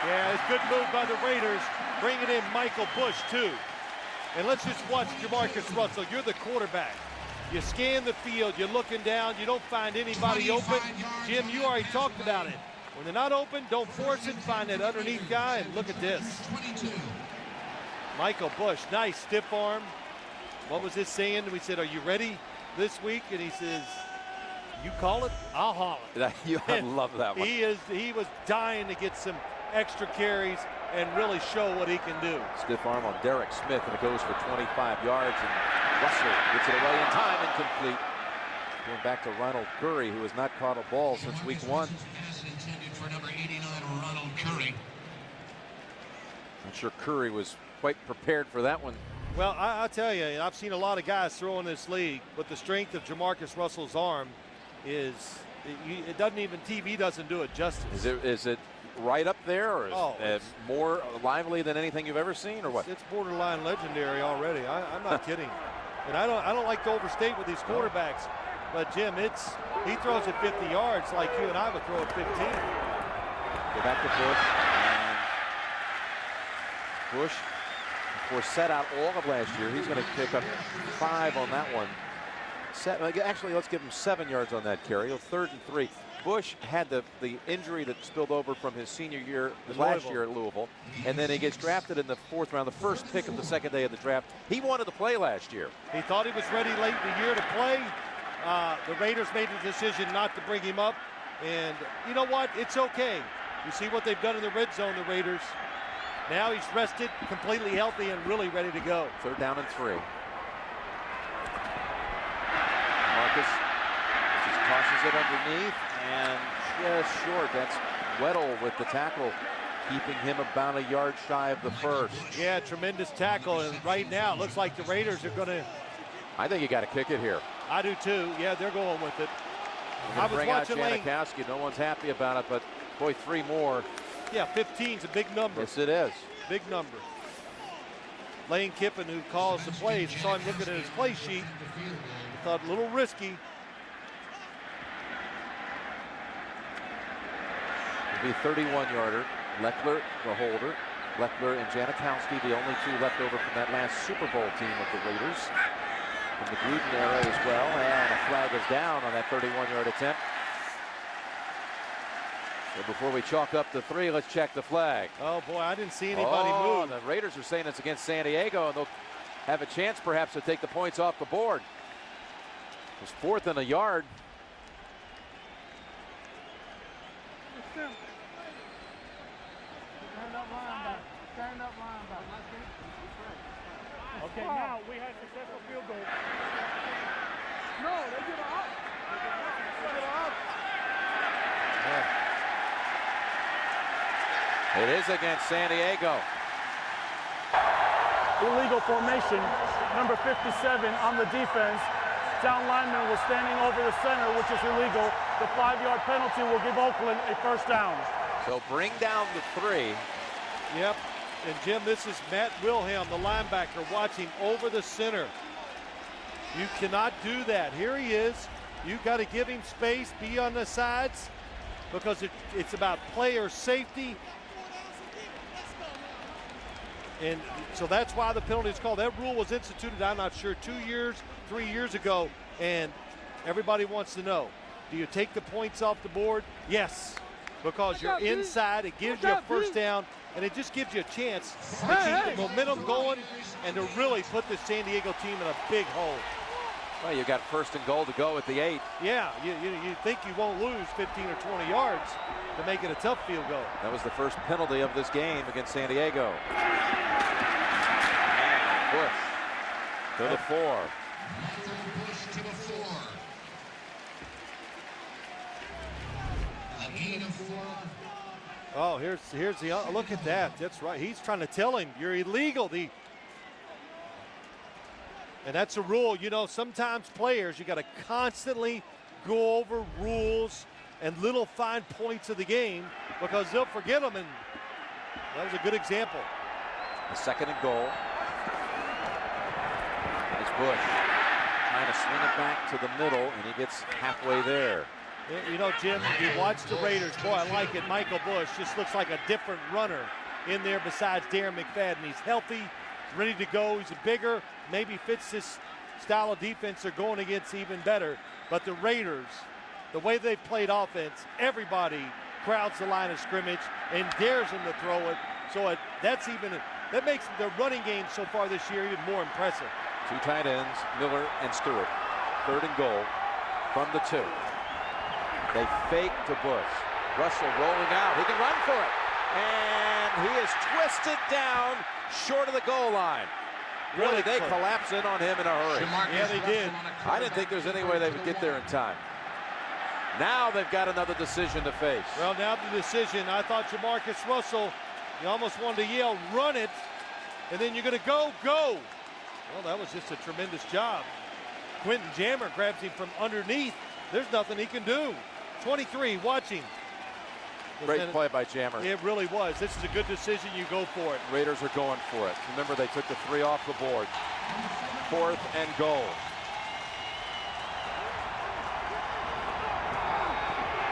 Yeah, it's a good move by the Raiders. Bringing in Michael Bush, too. And let's just watch Jamarcus Russell. You're the quarterback. You scan the field. You're looking down. You don't find anybody open. Jim, you already talked about it. When they're not open, don't force it. Find that underneath guy, and look at this. Michael Bush, nice stiff arm. What was this saying? We said, are you ready this week? And he says, you call it, I'll haul it. I love that one. He was dying to get some extra carries and really show what he can do. Stiff arm on Derek Smith, and it goes for 25 yards. And Russell gets it away in time, incomplete. Going back to Ronald Curry, who has not caught a ball since week 1. For number 89, Ronald Curry. Not sure Curry was quite prepared for that one. Well, I'll tell you, I've seen a lot of guys throw in this league, but the strength of Jamarcus Russell's arm is, it doesn't even, TV doesn't do it justice. Is it right up there, or is it more lively than anything you've ever seen, or what? It's borderline legendary already. I'm not kidding. And I don't like to overstate with these quarterbacks, but Jim, he throws it 50 yards like you and I would throw it 15. Go back to Bush. Bush, of course, set out all of last year. He's going to pick up 5 on that one. Actually, let's give him 7 yards on that carry. 3rd and 3. Bush had the injury that spilled over from his senior year last year at Louisville, and then he gets drafted in the 4th round, the first pick of the 2nd day of the draft. He wanted to play last year. He thought he was ready late in the year to play. The Raiders made the decision not to bring him up, and you know what? It's okay. You see what they've done in the red zone, the Raiders. Now he's rested, completely healthy, and really ready to go. 3rd down and 3. Marcus just tosses it underneath and just short. That's Weddle with the tackle, keeping him about a yard shy of the first. Yeah, tremendous tackle, and right now it looks like the Raiders are going to. I think you got to kick it here. I do too. Yeah, they're going with it. I was watching Janikowski. No one's happy about it, but boy, 3 more. Yeah, 15's a big number. Yes, it is. Big number. Lane Kiffin, who calls the plays, saw him looking at his play sheet. He thought a little risky. It'll be a 31-yarder. Leckler, the holder. Leckler and Janikowski, the only 2 left over from that last Super Bowl team of the Raiders. From the Gruden era as well. And the flag is down on that 31-yard attempt. So before we chalk up the 3, let's check the flag. Oh, boy, I didn't see anybody move. The Raiders are saying it's against San Diego, and they'll have a chance perhaps to take the points off the board. It was 4th and a yard. Okay, now we had successful field goal. No, they get up. They get up. It is against San Diego. Illegal formation, number 57 on the defense. Down lineman was standing over the center, which is illegal. The 5-yard penalty will give Oakland a 1st down. So bring down the 3. Yep. And Jim, this is Matt Wilhelm, the linebacker, watching over the center. You cannot do that. Here he is. You've got to give him space, be on the sides, because it's about player safety. And so that's why the penalty is called. That rule was instituted, I'm not sure, 2 years, 3 years ago. And everybody wants to know, do you take the points off the board? Yes, because you're inside. It gives you a 1st down, and it just gives you a chance to keep the momentum going and to really put the San Diego team in a big hole. Well, you got first and goal to go at the 8. Yeah, you think you won't lose 15 or 20 yards to make it a tough field goal. That was the first penalty of this game against San Diego. And Bush to the 4. Bush to the 4. A gain of 4. Oh, here's the look at that. That's right. He's trying to tell him you're illegal. And that's a rule. You know, sometimes players, you got to constantly go over rules and little fine points of the game because they'll forget them. And that was a good example. A second and goal. It's Bush trying to swing it back to the middle, and he gets halfway there. You know, Jim, you watch the Raiders. Boy, I like it. Michael Bush just looks like a different runner in there besides Darren McFadden. He's healthy, ready to go. He's bigger, maybe fits this style of defense they're going against even better. But the Raiders, the way they've played offense, everybody crowds the line of scrimmage and dares them to throw it. So that makes their running game so far this year even more impressive. 2 tight ends, Miller and Stewart. Third and goal from the 2. They fake to Bush. Russell rolling out. He can run for it. And he is twisted down short of the goal line. Really, they collapse in on him in a hurry. Yeah, they did. I didn't think there's any way they would get there in time. Now they've got another decision to face. Well, now the decision, I thought Jamarcus Russell, you almost wanted to yell, run it, and then you're going to go. Well, that was just a tremendous job. Quentin Jammer grabs him from underneath. There's nothing he can do. 23, watching. Great play by Jammer. It really was. This is a good decision. You go for it. Raiders are going for it. Remember, they took the 3 off the board. 4th and goal.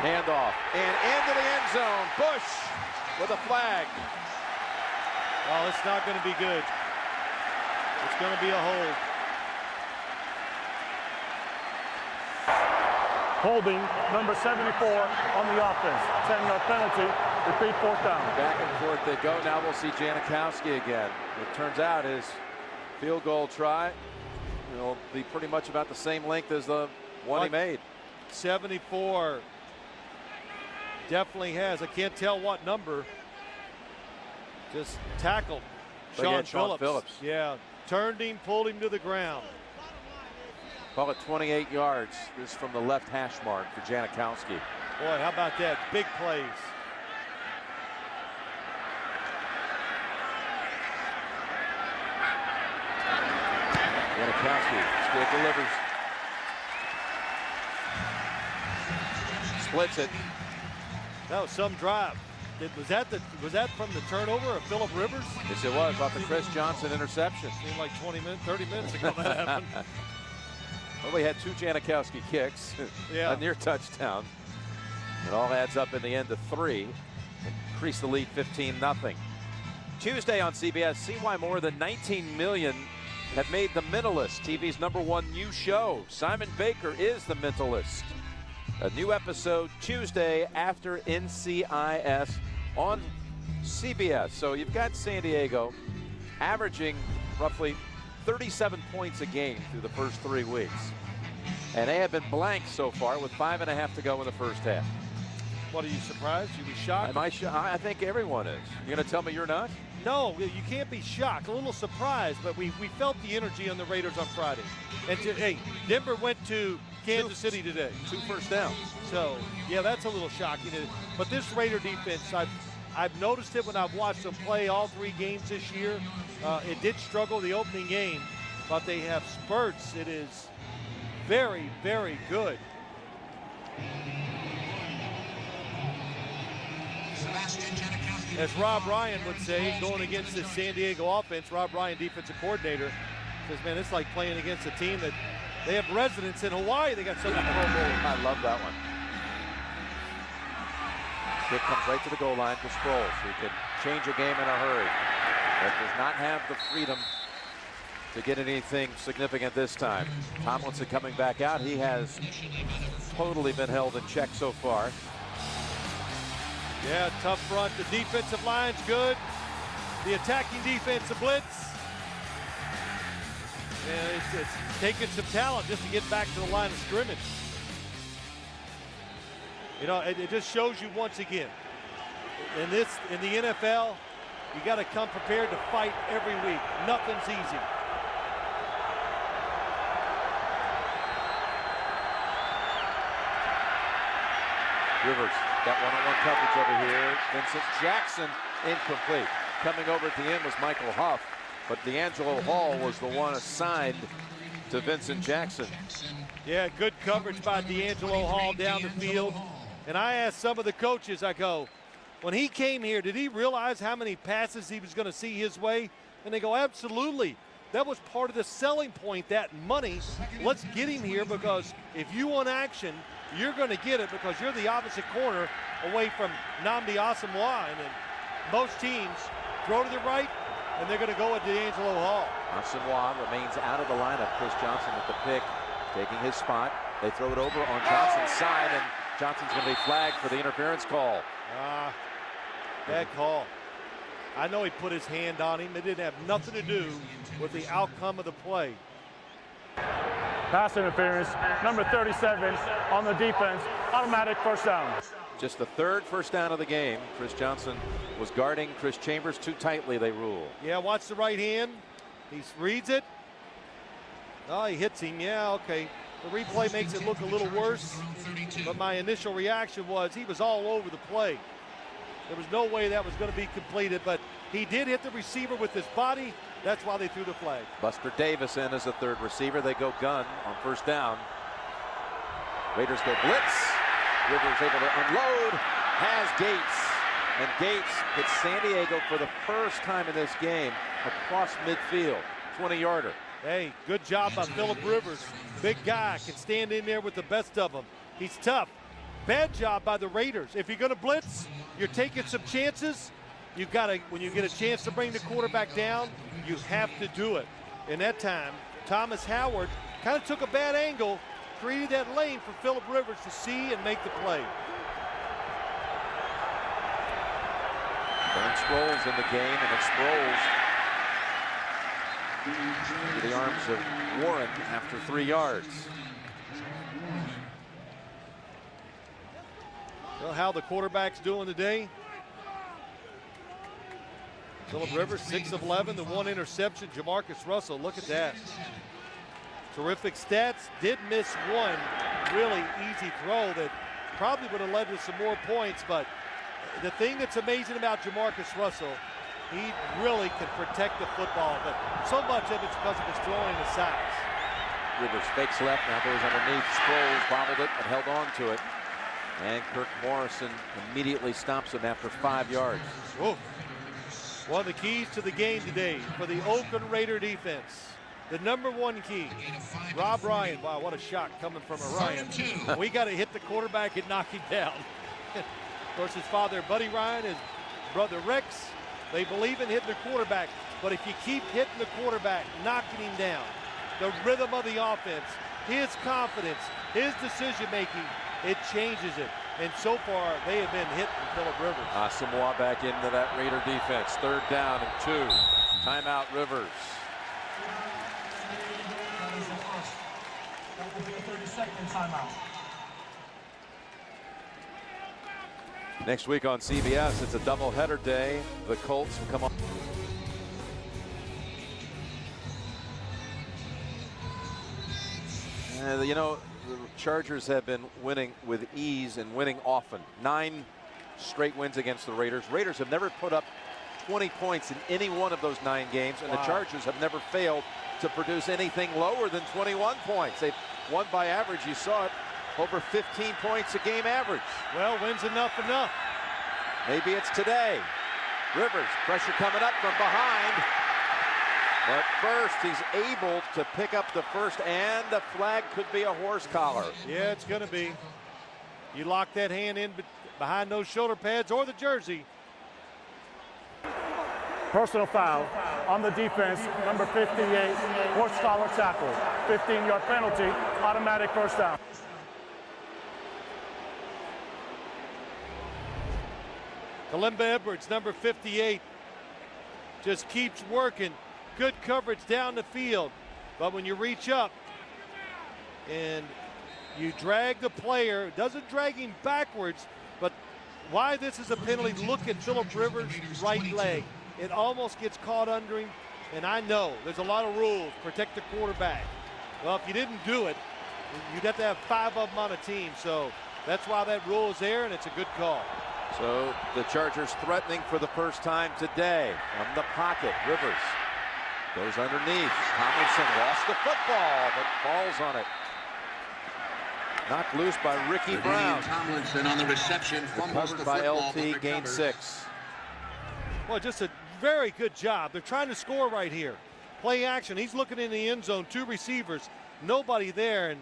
Handoff and into the end zone. Bush with a flag. Oh, it's not going to be good. It's going to be a hold. Holding number 74 on the offense. 10-yard penalty. Repeat 4th down. Back and forth they go. Now we'll see Janikowski again. It turns out his field goal try will be pretty much about the same length as the one he made. 74 definitely has. I can't tell what number. Just tackled Sean Phillips. Yeah, turned him, pulled him to the ground. Call it 28 yards. This is from the left hash mark for Janikowski. Boy, how about that? Big plays. Janikowski still delivers. Splits it. That was some drive. Was that from the turnover of Phillip Rivers? Yes, it was, off the Chris Johnson interception. Seemed like 30 minutes ago that happened. Well, we had 2 Janikowski kicks, yeah. A near touchdown. It all adds up in the end to 3. Increase the lead 15-0. Tuesday on CBS, see why more than 19 million have made The Mentalist, TV's #1 new show. Simon Baker is The Mentalist. A new episode Tuesday after NCIS on CBS. So you've got San Diego averaging roughly 37 points a game through the first 3 weeks. And they have been blank so far with 5.5 to go in the first half. What, are you surprised? You be shocked? I think everyone is. You're going to tell me you're not? No, you can't be shocked. A little surprised, but we felt the energy on the Raiders on Friday. And hey, Denver went to Kansas City today. 2 first downs. So, yeah, that's a little shocking. But this Raider defense, I've noticed it when I've watched them play all 3 games this year. It did struggle the opening game, but they have spurts. It is very, very good. As Rob Ryan would say, going against this San Diego offense, Rob Ryan, defensive coordinator, says, man, it's like playing against a team that they have residents in Hawaii. They got so many Pro Bowlers. I love that one. Kick comes right to the goal line to Sproles, who can change a game in a hurry, but does not have the freedom to get anything significant this time. Tomlinson coming back out. He has totally been held in check so far. Yeah, tough front. The defensive line's good. The attacking defense, the blitz. And it's taking some talent just to get back to the line of scrimmage. You know, it just shows you once again, in the NFL, you got to come prepared to fight every week. Nothing's easy. Rivers got one-on-one coverage over here. Vincent Jackson incomplete. Coming over at the end was Michael Huff, but D'Angelo Hall was the one assigned to Vincent Jackson. Yeah, good coverage by D'Angelo Hall down the field. And I asked some of the coaches, I go, when he came here, did he realize how many passes he was going to see his way? And they go, absolutely. That was part of the selling point, that money. Let's get him here, because if you want action, you're going to get it, because you're the opposite corner away from Nnamdi Asomugha. And then most teams throw to the right, and they're going to go with D'Angelo Hall. Asomugha remains out of the lineup. Chris Johnson with the pick, taking his spot. They throw it over on Johnson's side, and Johnson's going to be flagged for the interference call. Bad call. I know he put his hand on him. It didn't have nothing to do with the outcome of the play. Pass interference, number 37 on the defense, automatic first down. Just the third first down of the game. Chris Johnson was guarding Chris Chambers too tightly, they rule. Yeah, watch the right hand. He reads it. Oh, he hits him. Yeah, okay. The replay makes it look a little worse, but my initial reaction was he was all over the play. There was no way that was going to be completed, but he did hit the receiver with his body. That's why they threw the flag. Buster Davis in as a third receiver. They go gun on first down. Raiders go blitz. Rivers able to unload. Has Gates. And Gates hits San Diego for the first time in this game across midfield. 20-yarder. Hey, good job by Phillip Rivers. Big guy, can stand in there with the best of them. He's tough. Bad job by the Raiders. If you're going to blitz, you're taking some chances. You've got to, when you get a chance to bring the quarterback down, you have to do it. And that time, Thomas Howard kind of took a bad angle, created that lane for Phillip Rivers to see and make the play. Darren Sproles in the game, and it's Sproles into the arms of Warren after 3 yards. Well, how the quarterback's doing today. Phillip Rivers, 6 of 11, the 1 interception. Jamarcus Russell, look at that. Terrific stats. Did miss one really easy throw that probably would have led to some more points, but the thing that's amazing about Jamarcus Russell, he really can protect the football, but so much of it's because of his throwing and size. Rivers fakes left, now goes underneath. Sproles bobbled it and held on to it. And Kirk Morrison immediately stops him after 5 yards. Ooh. One of the keys to the game today for the Oakland Raider defense. The #1 key, Rob Ryan. Wow, what a shot coming from Ryan. We got to hit the quarterback and knock him down. Of course, his father, Buddy Ryan, his brother Rex, they believe in hitting the quarterback. But if you keep hitting the quarterback, knocking him down, the rhythm of the offense, his confidence, his decision-making, it changes it. And so far, they have been hitting Phillip Rivers. Asomugha back into that Raider defense. 3rd down and 2. Timeout, Rivers. That is the first. That will be a 30-second timeout. Next week on CBS, it's a doubleheader day. The Colts will come on. You know, the Chargers have been winning with ease and winning often. 9 straight wins against the Raiders. Raiders have never put up 20 points in any one of those 9 games, and the Chargers have never failed to produce anything lower than 21 points. They've won by average, you saw it, over 15 points a game average. Well, wins enough. Maybe it's today. Rivers, pressure coming up from behind. But first, he's able to pick up the first, and the flag could be a horse collar. Yeah, it's going to be. You lock that hand in behind those shoulder pads or the jersey. Personal foul on the defense, number 58, horse collar tackle. 15-yard penalty, automatic first down. Kalimba Edwards, number 58, just keeps working. Good coverage down the field. But when you reach up and you drag the player, it doesn't drag him backwards, but why this is a penalty, look at Phillip Rivers' right leg. It almost gets caught under him, and I know there's a lot of rules, protect the quarterback. Well, if you didn't do it, you'd have to have 5 of them on a team, so that's why that rule is there, and it's a good call. So the Chargers threatening for the first time today from the pocket. Rivers goes underneath. Tomlinson lost the football, but falls on it. Knocked loose by Ricky Brown. Tomlinson on the reception, fumbles the Covered by football, LT, but gain recovers. 6. Well, just a very good job. They're trying to score right here. Play action. He's looking in the end zone. 2 receivers. Nobody there. And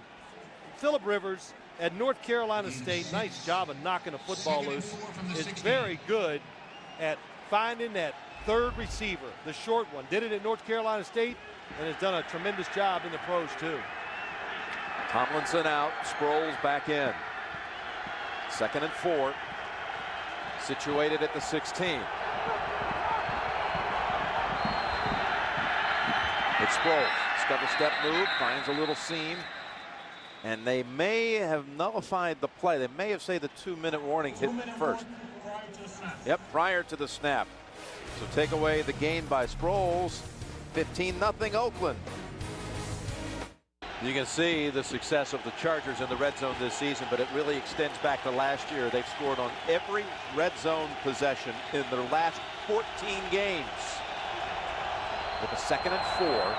Phillip Rivers at North Carolina State, nice job of knocking the football loose, is very good at finding that 3rd receiver, the short one. Did it at North Carolina State and has done a tremendous job in the pros too. Tomlinson out, Sproles back in. 2nd and 4. Situated at the 16. It's Sproles. Double step move, finds a little seam. And they may have nullified the play. They may have said the 2-minute warning hit first. Yep, prior to the snap. So take away the gain by Sproles. 15-0 Oakland. You can see the success of the Chargers in the red zone this season, but it really extends back to last year. They've scored on every red zone possession in their last 14 games. With a 2nd and 4.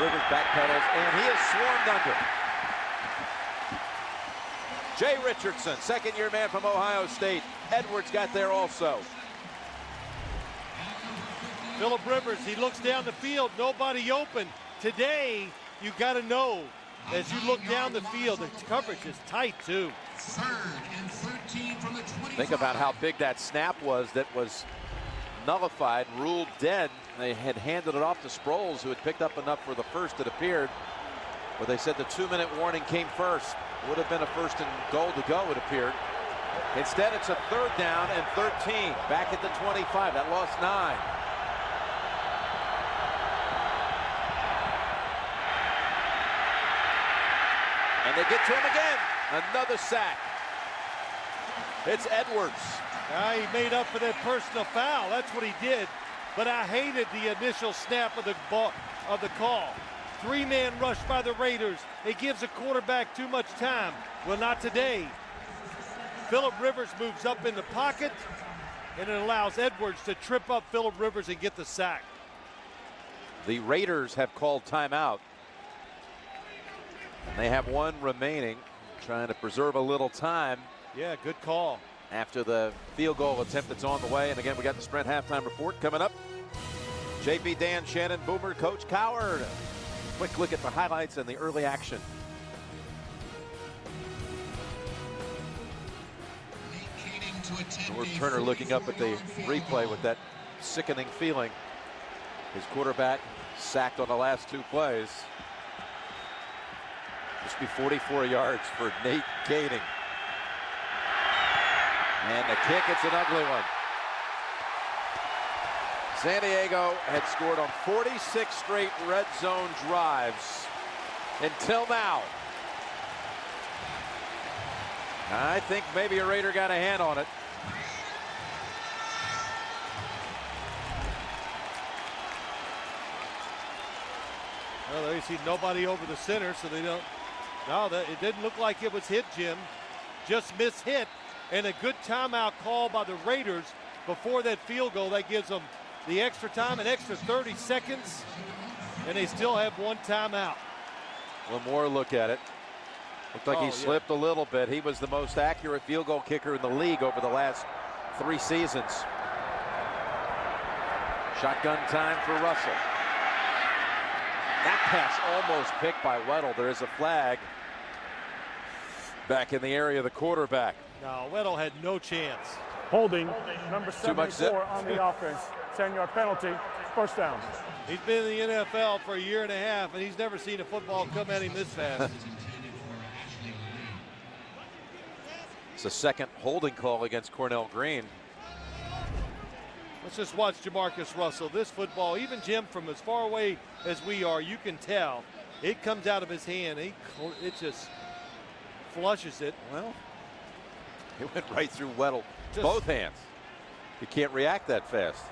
Rivers backpedals, and he is swarmed under. Jay Richardson, 2nd-year man from Ohio State. Edwards got there also. Phillip Rivers, he looks down the field, nobody open. Today, you got to know, as you look down the field, the coverage is tight too. 3rd and 13 from the 25. Think about how big that snap was that was nullified, ruled dead. They had handed it off to Sproles, who had picked up enough for the first, it appeared. But they said the 2-minute warning came first. Would have been a 1st and goal to go, it appeared. Instead, it's a 3rd down and 13. Back at the 25. That lost 9. And they get to him again. Another sack. It's Edwards. He made up for that personal foul. That's what he did. But I hated the initial snap of the call. 3-man rush by the Raiders. It gives the quarterback too much time. Well, not today. Phillip Rivers moves up in the pocket, and it allows Edwards to trip up Phillip Rivers and get the sack. The Raiders have called timeout. And they have 1 remaining, trying to preserve a little time. Yeah, good call. After the field goal attempt that's on the way. And again, we got the Sprint halftime report coming up. JP, Dan, Shannon, Boomer, Coach Coward. Quick look at the highlights and the early action. North Turner looking up at the replay with that sickening feeling. His quarterback sacked on the last 2 plays. This will be 44 yards for Nate Kading. And the kick, it's an ugly one. San Diego had scored on 46 straight red zone drives until now. I think maybe a Raider got a hand on it. Well, they see nobody over the center, so they don't. No, it didn't look like it was hit, Jim. Just mishit. And a good timeout call by the Raiders before that field goal. That gives them the extra time, an extra 30 seconds, and they still have 1 timeout. One more look at it. Looked like he slipped a little bit. He was the most accurate field goal kicker in the league over the last 3 seasons. Shotgun time for Russell. That pass almost picked by Weddle. There is a flag back in the area of the quarterback. No, Weddle had no chance. Holding, number 74 on the offense. 10-yard penalty, 1st down. He's been in the NFL for a year and a half, and he's never seen a football come at him this fast. It's a 2nd holding call against Cornell Green. Let's just watch Jamarcus Russell. This football, even Jim, from as far away as we are, you can tell it comes out of his hand. It just flushes it. Well, it went right through Weddle. Both hands. You can't react that fast.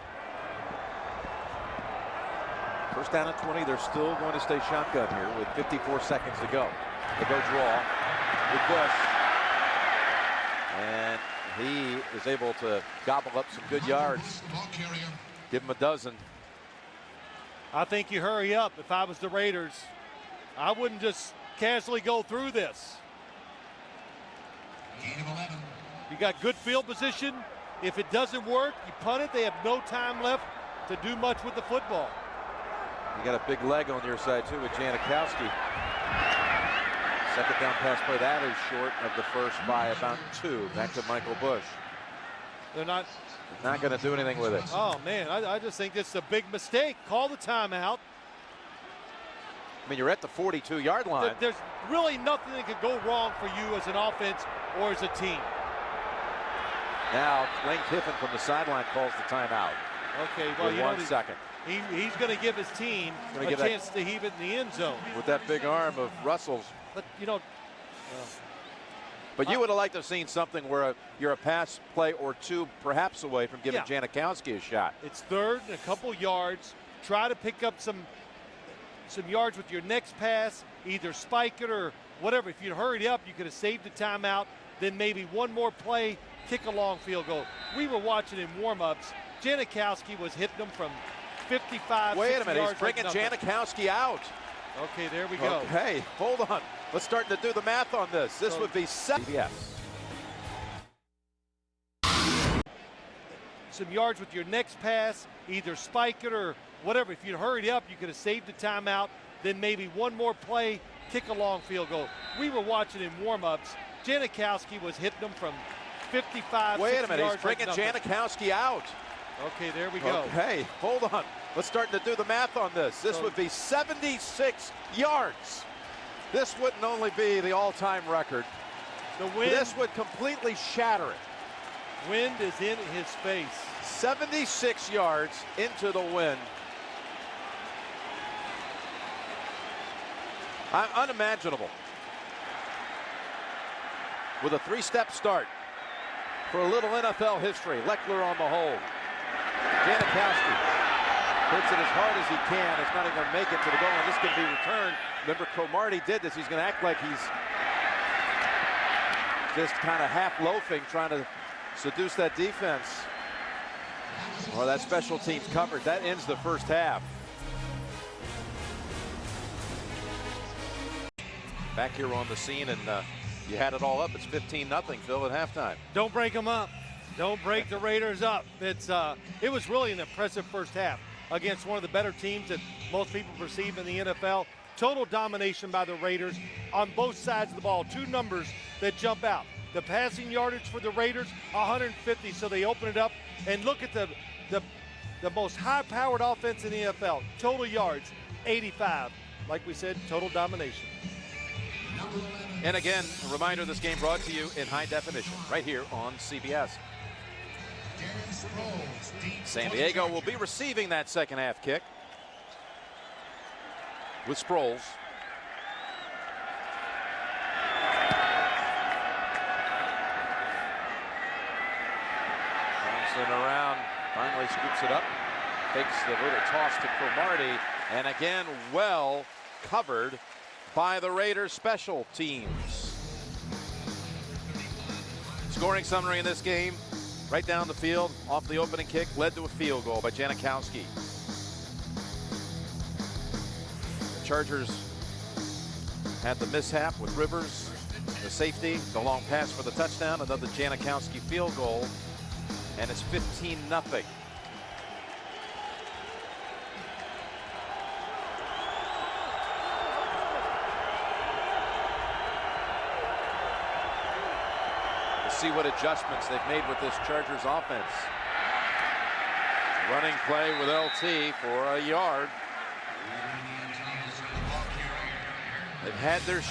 First down and 20. They're still going to stay shotgun here with 54 seconds to go. They go draw with Bush. And he is able to gobble up some good yards. Give him a dozen. I think you hurry up. If I was the Raiders, I wouldn't just casually go through this. You got good field position. If it doesn't work, you punt it. They have no time left to do much with the football. You got a big leg on your side too with Janikowski. Second down pass play, that is short of the first by about 2. Back to Michael Bush. They're not going to do anything with it. Oh man, I just think it's a big mistake. Call the timeout. I mean, you're at the 42-yard line. There's really nothing that could go wrong for you as an offense or as a team. Now Lane Kiffin from the sideline calls the timeout. Okay, well, with 1 second. He's going to give his team a chance to heave it in the end zone. With that big arm of Russell's. But, you know. But you would have liked to have seen something where you're a pass play or 2 perhaps away from giving Janikowski a shot. It's third and a couple yards. Try to pick up some yards with your next pass. Either spike it or whatever. If you'd hurried up, you could have saved the timeout. Then maybe one more play, kick a long field goal. We were watching in warm-ups. Janikowski was hitting them from 55, Wait 60 a minute, yards he's bringing like Janikowski out. Okay, there we go. Okay, hold on. Let's start to do the math on this. This would be 7. Yes. Some yards with your next pass, either spike it or whatever. If you'd hurried up, you could have saved the timeout. Then maybe one more play, kick a long field goal. We were watching in warm-ups. Janikowski was hitting them from 55, Wait 60 a minute, yards he's bringing like Janikowski out. Okay, there we go. Okay, hold on. Let's start to do the math on this. This would be 76 yards. This wouldn't only be the all-time record. The wind. This would completely shatter it. Wind is in his face. 76 yards into the wind. Unimaginable. With a 3-step start for a little NFL history. Leckler on the hold. Janikowski hits it as hard as he can. It's not even going to make it to the goal, and this can be returned. Remember, Cromartie did this. He's going to act like he's just kind of half loafing, trying to seduce that defense. Well, that special teams coverage, that ends the first half. Back here on the scene, and you had it all up. It's 15-0, Phil, at halftime. Don't break them up. Don't break the Raiders up. It was really an impressive first half against one of the better teams that most people perceive in the NFL. Total domination by the Raiders on both sides of the ball. 2 numbers that jump out. The passing yardage for the Raiders, 150, so they open it up. And look at the most high-powered offense in the NFL. Total yards, 85. Like we said, total domination. And again, a reminder, this game brought to you in high definition right here on CBS. San Diego will be receiving that second half kick with Sproles. Johnson around, finally scoops it up, takes the little toss to Cromartie, and again, well covered by the Raiders special teams. Scoring summary in this game, right down the field, off the opening kick, led to a field goal by Janikowski. The Chargers had the mishap with Rivers, the safety, the long pass for the touchdown, another Janikowski field goal, and it's 15-0. See what adjustments they've made with this Chargers offense. Running play with LT for a yard. They've had their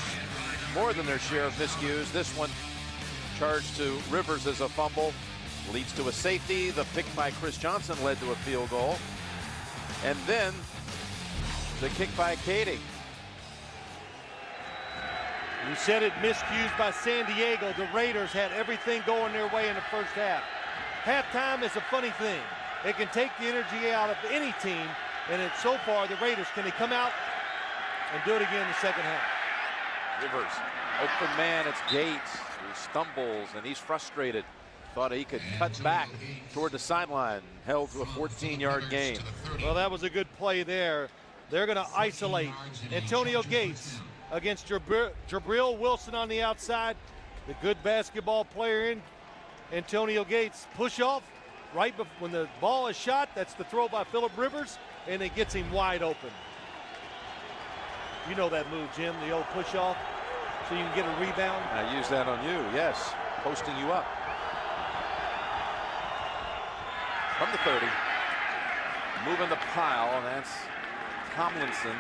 more than their share of miscues. This one charged to Rivers as a fumble. leads to a safety. The pick by Chris Johnson led to a field goal. And then the kick by Katie. You said it, miscues by San Diego. The Raiders had everything going their way in the first half. Halftime is a funny thing. It can take the energy out of any team, and so far the Raiders, can they come out and do it again in the second half? Rivers, open man, it's Gates, who stumbles and he's frustrated. Thought he could cut back toward the sideline, held to a 14-yard gain. Well, that was a good play there. They're going to isolate Antonio Gates against Jabril Wilson on the outside. The good basketball player in Antonio Gates. Push off right when the ball is shot. That's the throw by Phillip Rivers, and it gets him wide open. You know that move, Jim, the old push off, so you can get a rebound. I use that on you, yes, posting you up. From the 30, moving the pile, and that's Tomlinson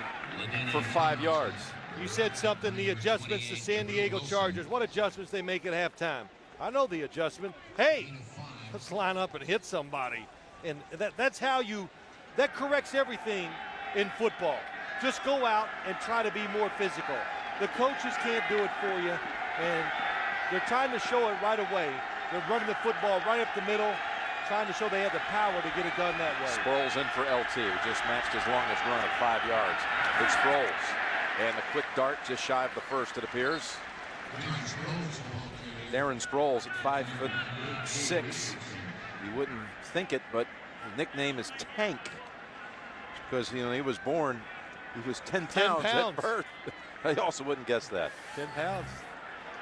for 5 yards. You said something, the adjustments to San Diego Chargers. What adjustments they make at halftime? I know the adjustment. Hey, let's line up and hit somebody. And that's how that corrects everything in football. Just go out and try to be more physical. The coaches can't do it for you, and they're trying to show it right away. They're running the football right up the middle, trying to show they have the power to get it done that way. Sproles in for LT, who just matched his longest run at 5 yards. It's Sproles. And the quick dart just shy of the first, it appears. Darren Sproles at 5'6". You wouldn't think it, but his nickname is Tank. Because, he was born, he was 10 pounds at birth. I also wouldn't guess that. 10 pounds.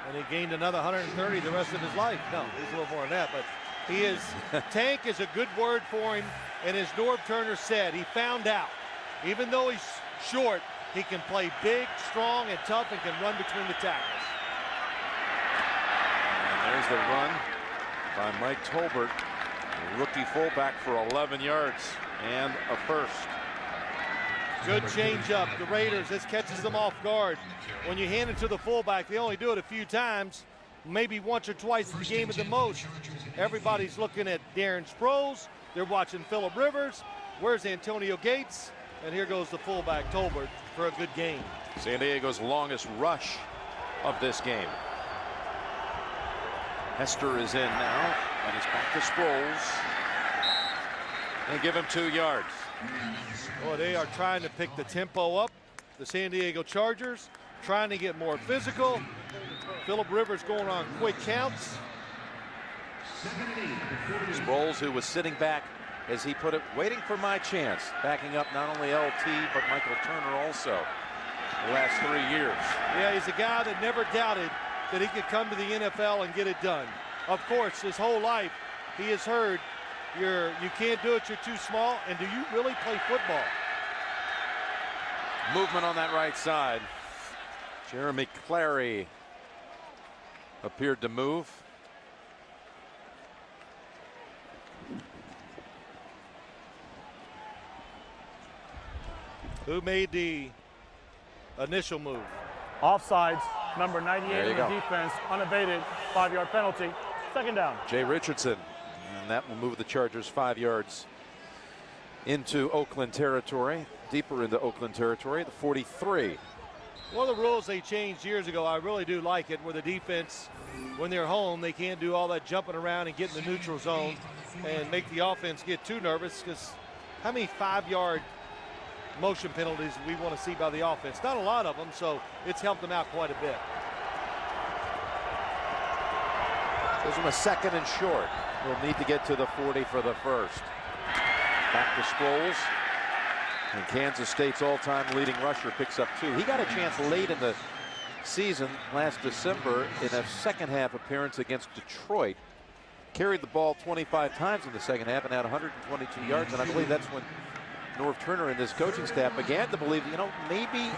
And he gained another 130 the rest of his life. No, he's a little more than that, but he is, Tank is a good word for him. And as Norv Turner said, he found out, even though he's short, he can play big, strong, and tough, and can run between the tackles. And there's the run by Mike Tolbert, rookie fullback, for 11 yards and a first. Good change up. The Raiders, this catches them off guard. When you hand it to the fullback, they only do it a few times, maybe once or twice in the game at the most. Everybody's looking at Darren Sproles. They're watching Phillip Rivers. Where's Antonio Gates? And here goes the fullback, Tolbert, for a good gain. San Diego's longest rush of this game. Hester is in now, and he's back to Sproles. And give him 2 yards. Boy, they are trying to pick the tempo up. The San Diego Chargers trying to get more physical. Phillip Rivers going on quick counts. Sproles, who was sitting back, as he put it, waiting for my chance, backing up not only LT but Michael Turner also the last 3 years. Yeah, he's a guy that never doubted that he could come to the NFL and get it done. Of course, his whole life he has heard, you can't do it, you're too small, and do you really play football? Movement on that right side. Jeremy Clary appeared to move. Who made the initial move? Offsides, number 98 in the go. defense, unabated, 5-yard penalty. Second down. Jay Richardson, and that will move the Chargers 5 yards into Oakland territory, deeper into Oakland territory, the 43. One of the rules they changed years ago, I really do like it, where the defense, when they're home, they can't do all that jumping around and get in the neutral zone and make the offense get too nervous, because how many 5-yard motion penalties we want to see by the offense? Not a lot of them, so it's helped them out quite a bit. Gives them a second and short. We'll need to get to the 40 for the first. Back to Sproles. And Kansas State's all-time leading rusher picks up 2. He got a chance late in the season last December in a second-half appearance against Detroit. Carried the ball 25 times in the second half and had 122 yards. And I believe that's when Norv Turner and this coaching staff began to believe, maybe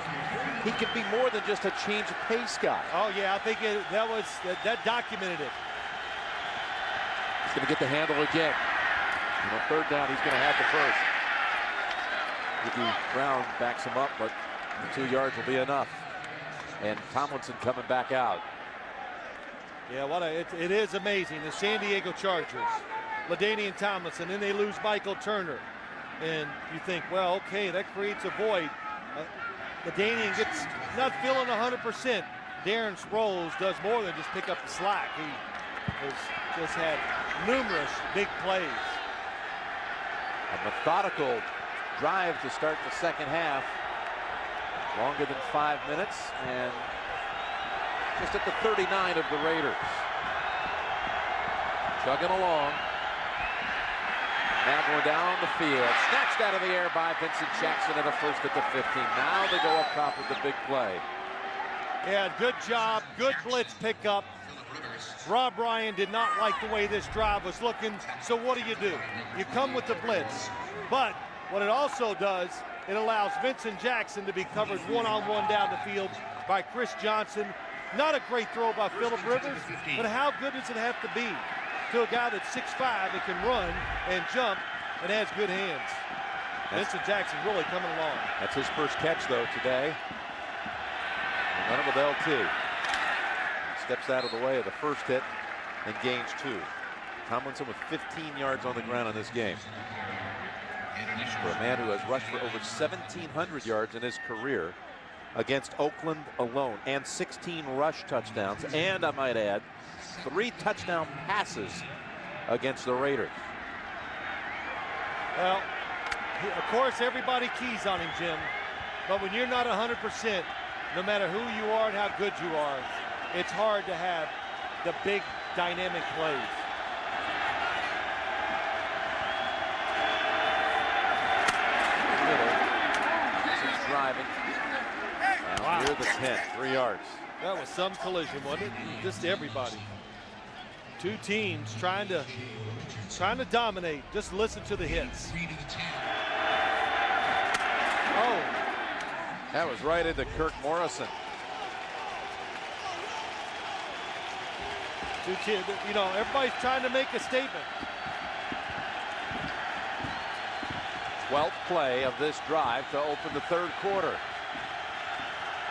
he could be more than just a change of pace guy. Oh yeah, I think that documented it. He's going to get the handle again. And on third down, he's going to have the first. Ricky Brown backs him up, but the 2 yards will be enough. And Tomlinson coming back out. Yeah, it is amazing. The San Diego Chargers, LaDainian Tomlinson. Then they lose Michael Turner. And you think, well, okay, that creates a void. LaDainian gets not feeling 100%. Darren Sproles does more than just pick up the slack. He has just had numerous big plays. A methodical drive to start the second half. Longer than 5 minutes, and just at the 39 of the Raiders. Chugging along. Now going down the field. Snatched out of the air by Vincent Jackson at a first at the 15. Now they go up top with the big play. Yeah, good job. Good blitz pickup. Rob Ryan did not like the way this drive was looking. So what do? You come with the blitz. But what it also does, it allows Vincent Jackson to be covered one-on-one down the field by Chris Johnson. Not a great throw by Phillip Rivers, but how good does it have to be to a guy that's 6'5" that can run and jump and has good hands? Vincent Jackson really coming along. That's his first catch, though, today. And run with LT. Steps out of the way of the first hit and gains 2. Tomlinson with 15 yards on the ground in this game. For a man who has rushed for over 1,700 yards in his career against Oakland alone, and 16 rush touchdowns, and I might add 3 touchdown passes against the Raiders. Well, of course everybody keys on him, Jim, but when you're not 100%, no matter who you are and how good you are, it's hard to have the big dynamic plays. Driving. Wow. Near the 10, 3 yards. That was some collision, wasn't it? Just everybody. Two teams trying to dominate. Just listen to the hits. Oh. That was right into Kirk Morrison. You know, everybody's trying to make a statement. 12th play of this drive to open the third quarter.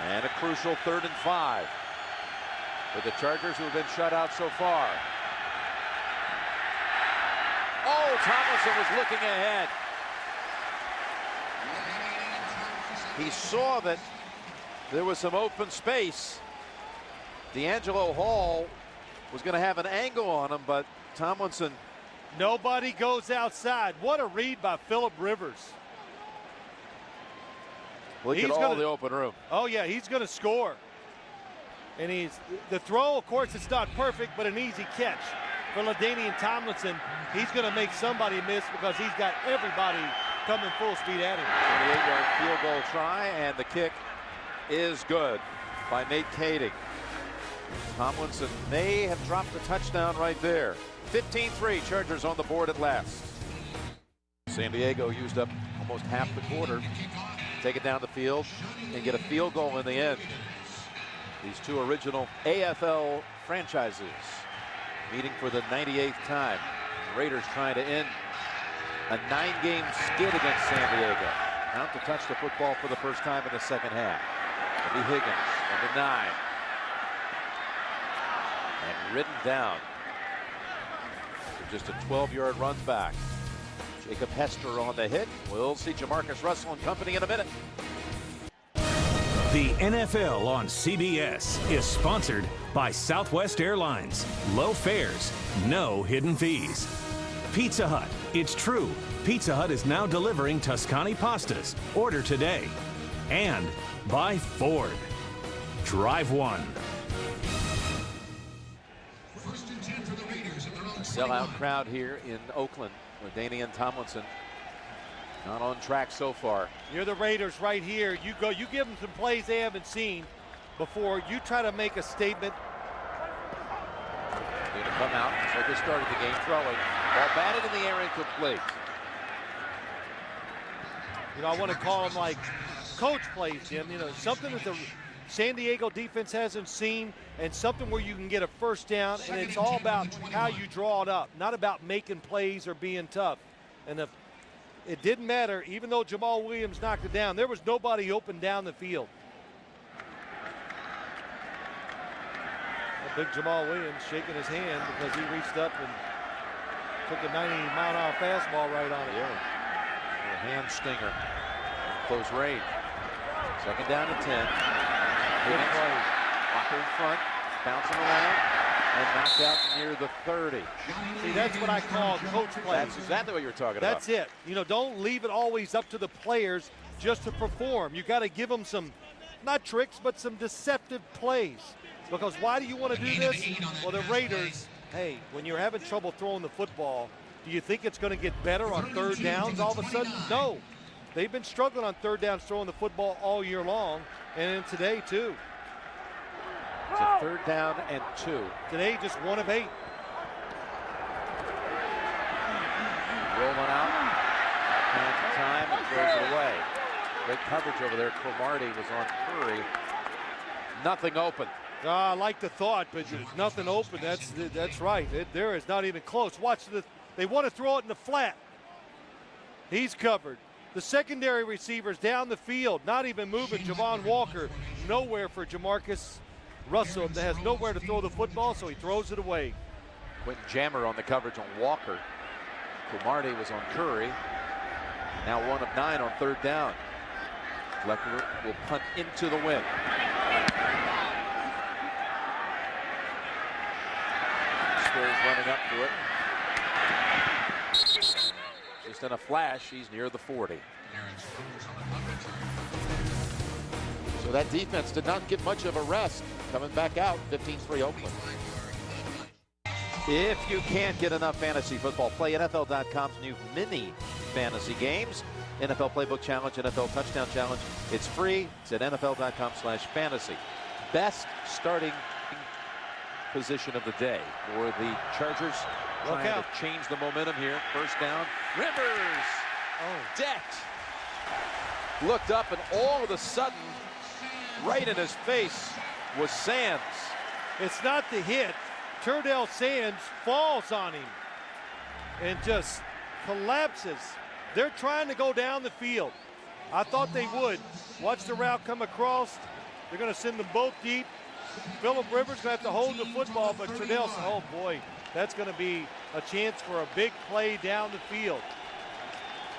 And a crucial 3rd and 5 for the Chargers, who have been shut out so far. Oh, Tomlinson was looking ahead. He saw that there was some open space. D'Angelo Hall was going to have an angle on him, but Tomlinson. Nobody goes outside. What a read by Phillip Rivers. Look at all the open room. Oh, yeah, he's going to score. And the throw, of course, it's not perfect, but an easy catch for LaDainian Tomlinson. He's going to make somebody miss because he's got everybody coming full speed at him. 28-yard field goal try, and the kick is good by Nate Kading. Tomlinson may have dropped a touchdown right there. 15-3, Chargers on the board at last. San Diego used up almost half the quarter. Take it down the field and get a field goal in the end. These two original AFL franchises meeting for the 98th time. The Raiders trying to end a 9-game skid against San Diego. Out to touch the football for the first time in the second half. Lee Higgins on the 9. And ridden down. Just a 12-yard run back. Jacob Hester on the hit. We'll see Jamarcus Russell and company in a minute. The NFL on CBS is sponsored by Southwest Airlines. Low fares, no hidden fees. Pizza Hut, it's true. Pizza Hut is now delivering Tuscany pastas. Order today. And by Ford. Drive one. Sellout crowd here in Oakland. LaDainian Tomlinson not on track so far. You're the Raiders right here. You go, you give them some plays they haven't seen before. You try to make a statement. Going to come out. So they started the game throwing. Ball batted in the air, incomplete. You know, I want to call them like coach plays, Jim. You know, something that the San Diego defense hasn't seen, and something where you can get a first down, and it's all about how you draw it up, not about making plays or being tough. And it didn't matter, even though Jamal Williams knocked it down, there was nobody open down the field. Big Jamal Williams shaking his hand because he reached up and took a 90-mile-an-hour fastball right on it. Yeah. A hand stinger. Close range. Second down and 10. Good play. Walker in front, bouncing around, and knocked out near the 30. See, that's what I call coach play. That's exactly what you were talking about. That's it. You know, don't leave it always up to the players just to perform. You got to give them some, not tricks, but some deceptive plays. Because why do you want to do this? Well, the Raiders, hey, when you're having trouble throwing the football, do you think it's going to get better on third downs all of a sudden? No. They've been struggling on third downs throwing the football all year long, and today too. It's a third down and 2. Today, just 1 of 8. Rolling out, hands time, and throws it away. Great coverage over there. Cromartie was on Curry. Nothing open. I like the thought, but there's nothing open. That's right. There is not even close. Watch the. They want to throw it in the flat. He's covered. The secondary receivers down the field, not even moving. Javon Walker, nowhere for Jamarcus Russell. That has nowhere to throw the football, so he throws it away. Quentin Jammer on the coverage on Walker. Cromartie was on Curry. Now 1 of 9 on third down. Flecker will punt into the wind. Stills running up to it. Just in a flash, he's near the 40. So that defense did not get much of a rest. Coming back out, 15-3 Oakland. If you can't get enough fantasy football, play NFL.com's new mini fantasy games. NFL Playbook Challenge, NFL Touchdown Challenge. It's free. It's at NFL.com/fantasy. Best starting position of the day for the Chargers. Trying to change the momentum here. First down. Rivers. Decked. Looked up, and all of a sudden, right in his face was Sands. It's not the hit. Turdell Sands falls on him and just collapses. They're trying to go down the field. I thought they would. Watch the route come across. They're going to send them both deep. Phillip Rivers going to have to hold the football, but Turdell, oh boy, that's going to be a chance for a big play down the field.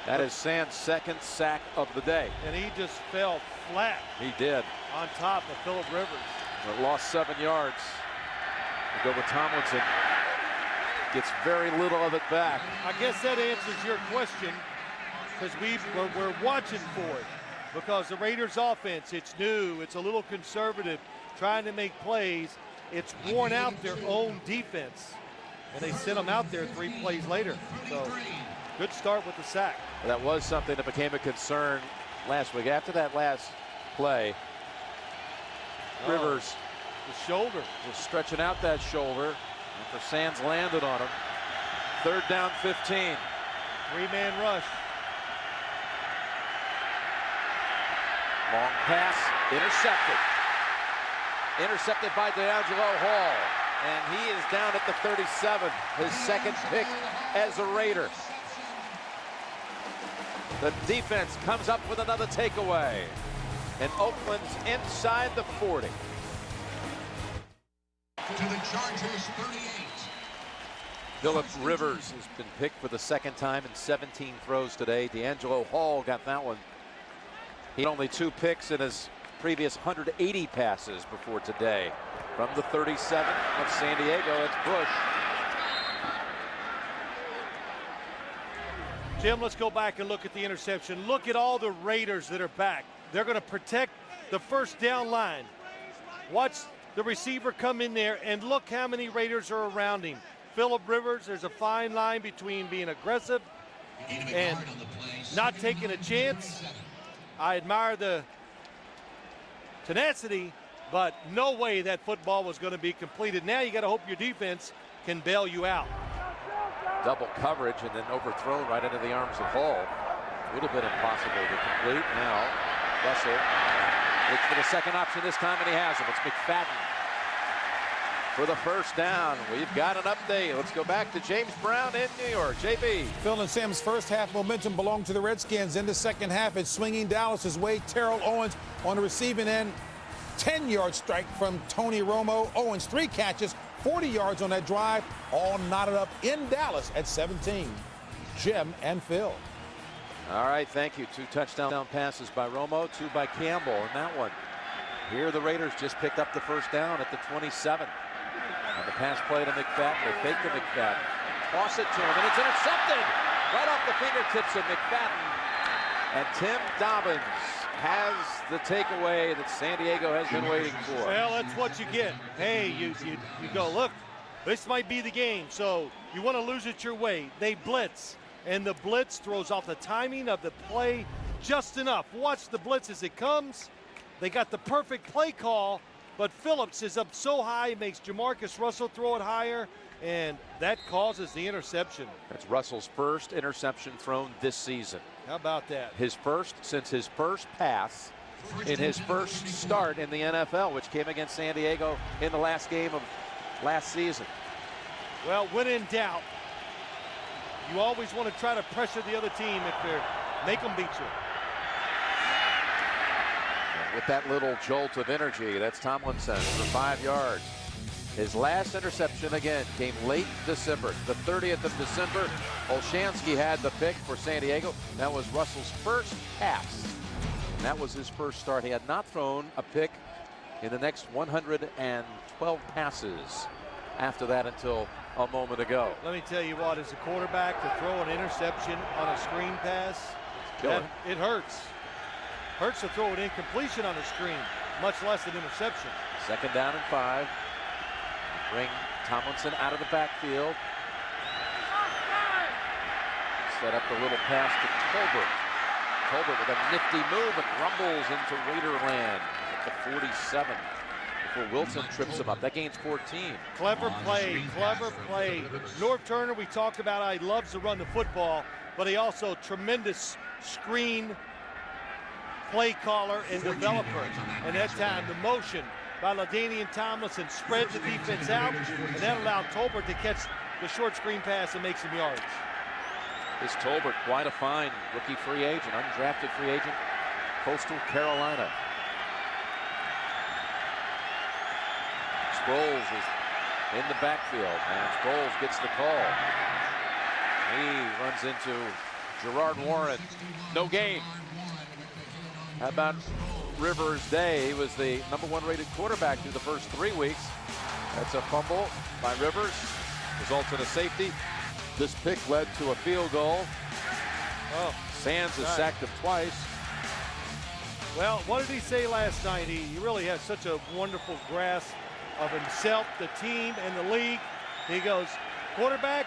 That is Sands' second sack of the day. And he just fell flat. He did. On top of Phillip Rivers. But lost 7 yards. We go with Tomlinson. Gets very little of it back. I guess that answers your question, because we're watching for it. Because the Raiders' offense, it's new, it's a little conservative, trying to make plays. It's worn out their own defense. And they sent them out there 3 plays later. So good start with the sack. That was something that became a concern last week. After that last play, Rivers, the shoulder, was stretching out that shoulder after Sands landed on him. Third down, 15. 3-man rush. Long pass, intercepted. Intercepted by DeAngelo Hall. And he is down at the 37, his second pick as a Raider. The defense comes up with another takeaway. And Oakland's inside the 40. To the Chargers, 38. Phillip Rivers has been picked for the second time in 17 throws today. DeAngelo Hall got that one. He had only 2 picks in his previous 180 passes before today. From the 37 of San Diego, it's Bush. Jim, let's go back and look at the interception. Look at all the Raiders that are back. They're going to protect the first down line. Watch the receiver come in there, and look how many Raiders are around him. Phillip Rivers, there's a fine line between being aggressive and not taking a chance. I admire the tenacity, but no way that football was going to be completed. Now you got to hope your defense can bail you out. Double coverage and then overthrown right into the arms of Hall. Would have been impossible to complete. Now Russell looks for the second option this time, and he has him. It's McFadden for the first down. We've got an update. Let's go back to James Brown in New York. JB. Phil and Sam's first half momentum belonged to the Redskins. In the second half, it's swinging Dallas's way. Terrell Owens on the receiving end. 10-yard strike from Tony Romo. Owens 3 catches, 40 yards on that drive, all knotted up in Dallas at 17. Jim and Phil. All right, thank you. 2 touchdown passes by Romo, 2 by Campbell in that one. Here the Raiders just picked up the first down at the 27. And the pass play to McFadden. They fake to McFadden. Toss it to him, and it's intercepted right off the fingertips of McFadden. And Tim Dobbins has the takeaway that San Diego has been waiting for. Well, that's what you get. Hey, you go, look, this might be the game, so you want to lose it your way. They blitz, and the blitz throws off the timing of the play just enough. Watch the blitz as it comes. They got the perfect play call, but Phillips is up so high, it makes Jamarcus Russell throw it higher, and that causes the interception. That's Russell's first interception thrown this season. How about that? His first since his first pass in his first start in the NFL, which came against San Diego in the last game of last season. Well, when in doubt, you always want to try to pressure the other team if they're make them beat you. With that little jolt of energy, that's Tomlinson for 5 yards. His last interception, again, came late December, the 30th of December. Olshansky had the pick for San Diego. That was Russell's first pass. And that was his first start. He had not thrown a pick in the next 112 passes after that until a moment ago. Let me tell you what, as a quarterback, to throw an interception on a screen pass, it hurts. Hurts to throw an incompletion on a screen, much less an interception. 2nd down and 5. Bring Tomlinson out of the backfield. Set up the little pass to Tolbert. Tolbert with a nifty move and rumbles into Raiderland at the 47 before Wilson trips him up. That gains 14. Clever play, clever play. Norv Turner, we talked about how he loves to run the football, but he also tremendous screen play caller and developer. And that time, the motion by LaDainian Tomlinson spread the defense out, and that allowed Tolbert to catch the short screen pass and make some yards. Is Tolbert quite a fine rookie free agent, undrafted free agent, Coastal Carolina. Sproles is in the backfield, and Sproles gets the call. He runs into Gerard Warren. No gain. How about Rivers' day? He was the #1 rated quarterback through the first 3 weeks. That's a fumble by Rivers. Results in a safety. This pick led to a field goal. Oh, Sands has sacked him twice. Well, what did he say last night? He really has such a wonderful grasp of himself, the team, and the league. He goes, quarterback,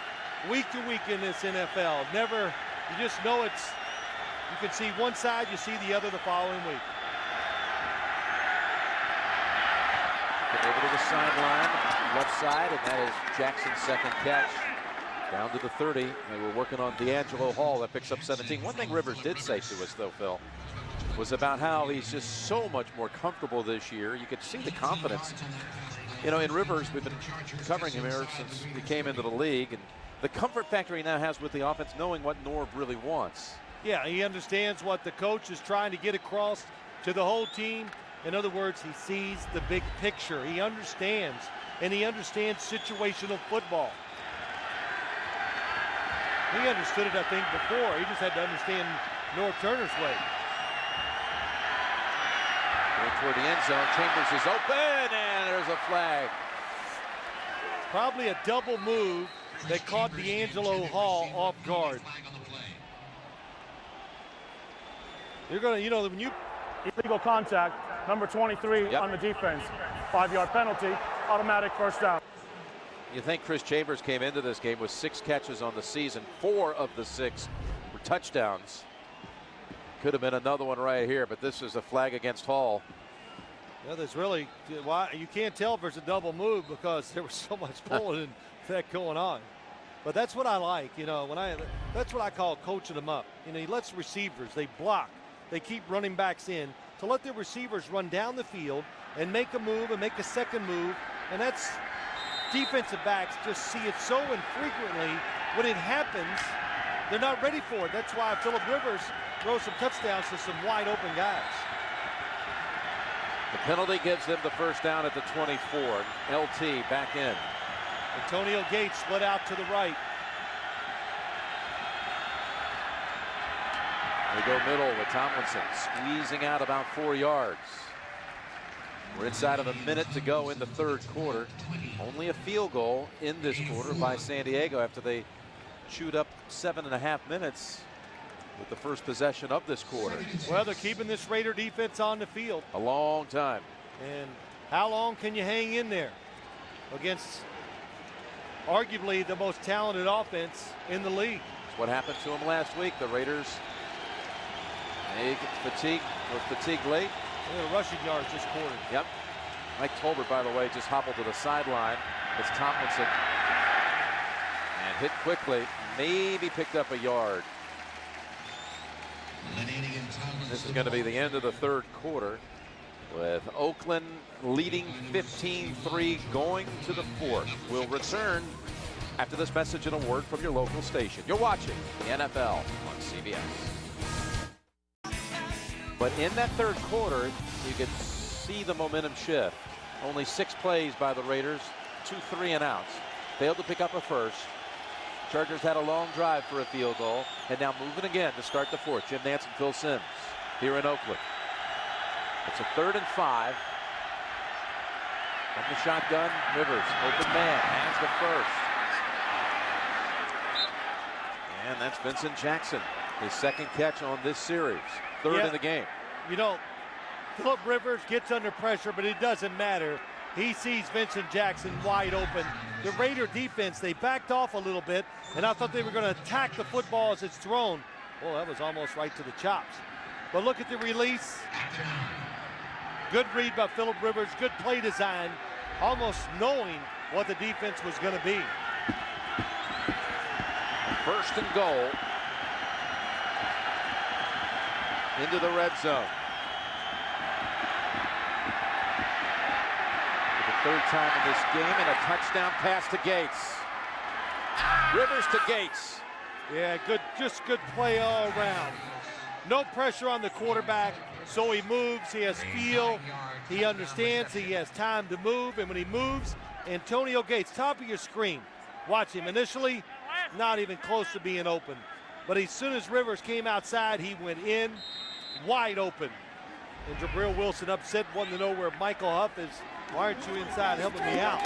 week to week in this NFL. Never, you just know it's, you can see one side, you see the other the following week. Over to the sideline, left side, and that is Jackson's second catch. Down to the 30. They were working on D'Angelo Hall. That picks up 17. One thing Rivers did say to us, though, Phil, was about how he's just so much more comfortable this year. You could see the confidence. You know, in Rivers, we've been covering him here since he came into the league, and the comfort factor he now has with the offense, knowing what Norv really wants. Yeah, he understands what the coach is trying to get across to the whole team. In other words, he sees the big picture. He understands, and he understands situational football. He understood it, I think, before. He just had to understand Norv Turner's way. Going toward the end zone, Chambers is open, and there's a flag. Probably a double move that caught D'Angelo Hall off guard. You're going to, you know, when you... Illegal contact, number 23 on the defense. 5-yard penalty, automatic first down. You think Chris Chambers came into this game with 6 catches on the season. 4 of the 6 were touchdowns. Could have been another one right here, but this is a flag against Hall. Yeah, there's really, why you can't tell if there's a double move because there was so much pulling and that going on. But that's what I like, you know, that's what I call coaching them up. You know, he lets receivers, they block, they keep running backs in to let their receivers run down the field and make a move and make a second move, and that's defensive backs just see it so infrequently. When it happens, they're not ready for it. That's why Phillip Rivers throws some touchdowns to some wide open guys. The penalty gives them the first down at the 24. LT back in. Antonio Gates split out to the right. They go middle with Tomlinson squeezing out about 4 yards. We're inside of a minute to go in the third quarter. Only a field goal in this quarter by San Diego after they chewed up 7.5 minutes with the first possession of this quarter. Well, they're keeping this Raider defense on the field. A long time. And how long can you hang in there against arguably the most talented offense in the league? It's what happened to them last week. The Raiders, they were fatigued late. They're rushing yards this quarter. Yep. Mike Tolbert, by the way, just hobbled to the sideline. It's Tomlinson. And hit quickly. Maybe picked up a yard. This is going to be the end of the third quarter, with Oakland leading 15-3 going to the fourth. We'll return after this message and a word from your local station. You're watching the NFL on CBS. But in that third quarter, you could see the momentum shift. Only 6 plays by the Raiders, 2 3-and-outs. Failed to pick up a first. Chargers had a long drive for a field goal, and now moving again to start the fourth. Jim Nance and Phil Simms here in Oakland. It's a 3rd and 5. From the shotgun, Rivers, open man, hands to first. And that's Vincent Jackson, his 2nd catch on this series. 3rd in the game. You know, Phillip Rivers gets under pressure, but it doesn't matter. He sees Vincent Jackson wide open. The Raider defense, they backed off a little bit, and I thought they were going to attack the football as it's thrown. Well, that was almost right to the chops. But look at the release. Good read by Phillip Rivers, good play design, almost knowing what the defense was going to be. 1st and goal. Into the red zone. For the 3rd time in this game, and a touchdown pass to Gates. Rivers to Gates. Yeah, just good play all around. No pressure on the quarterback, so he moves, he has feel, he understands, he has time to move, and when he moves, Antonio Gates, top of your screen. Watch him initially, not even close to being open. But as soon as Rivers came outside, he went in, wide open. And Jabril Wilson upset, wanting to know where Michael Huff is. Why aren't you inside helping me out?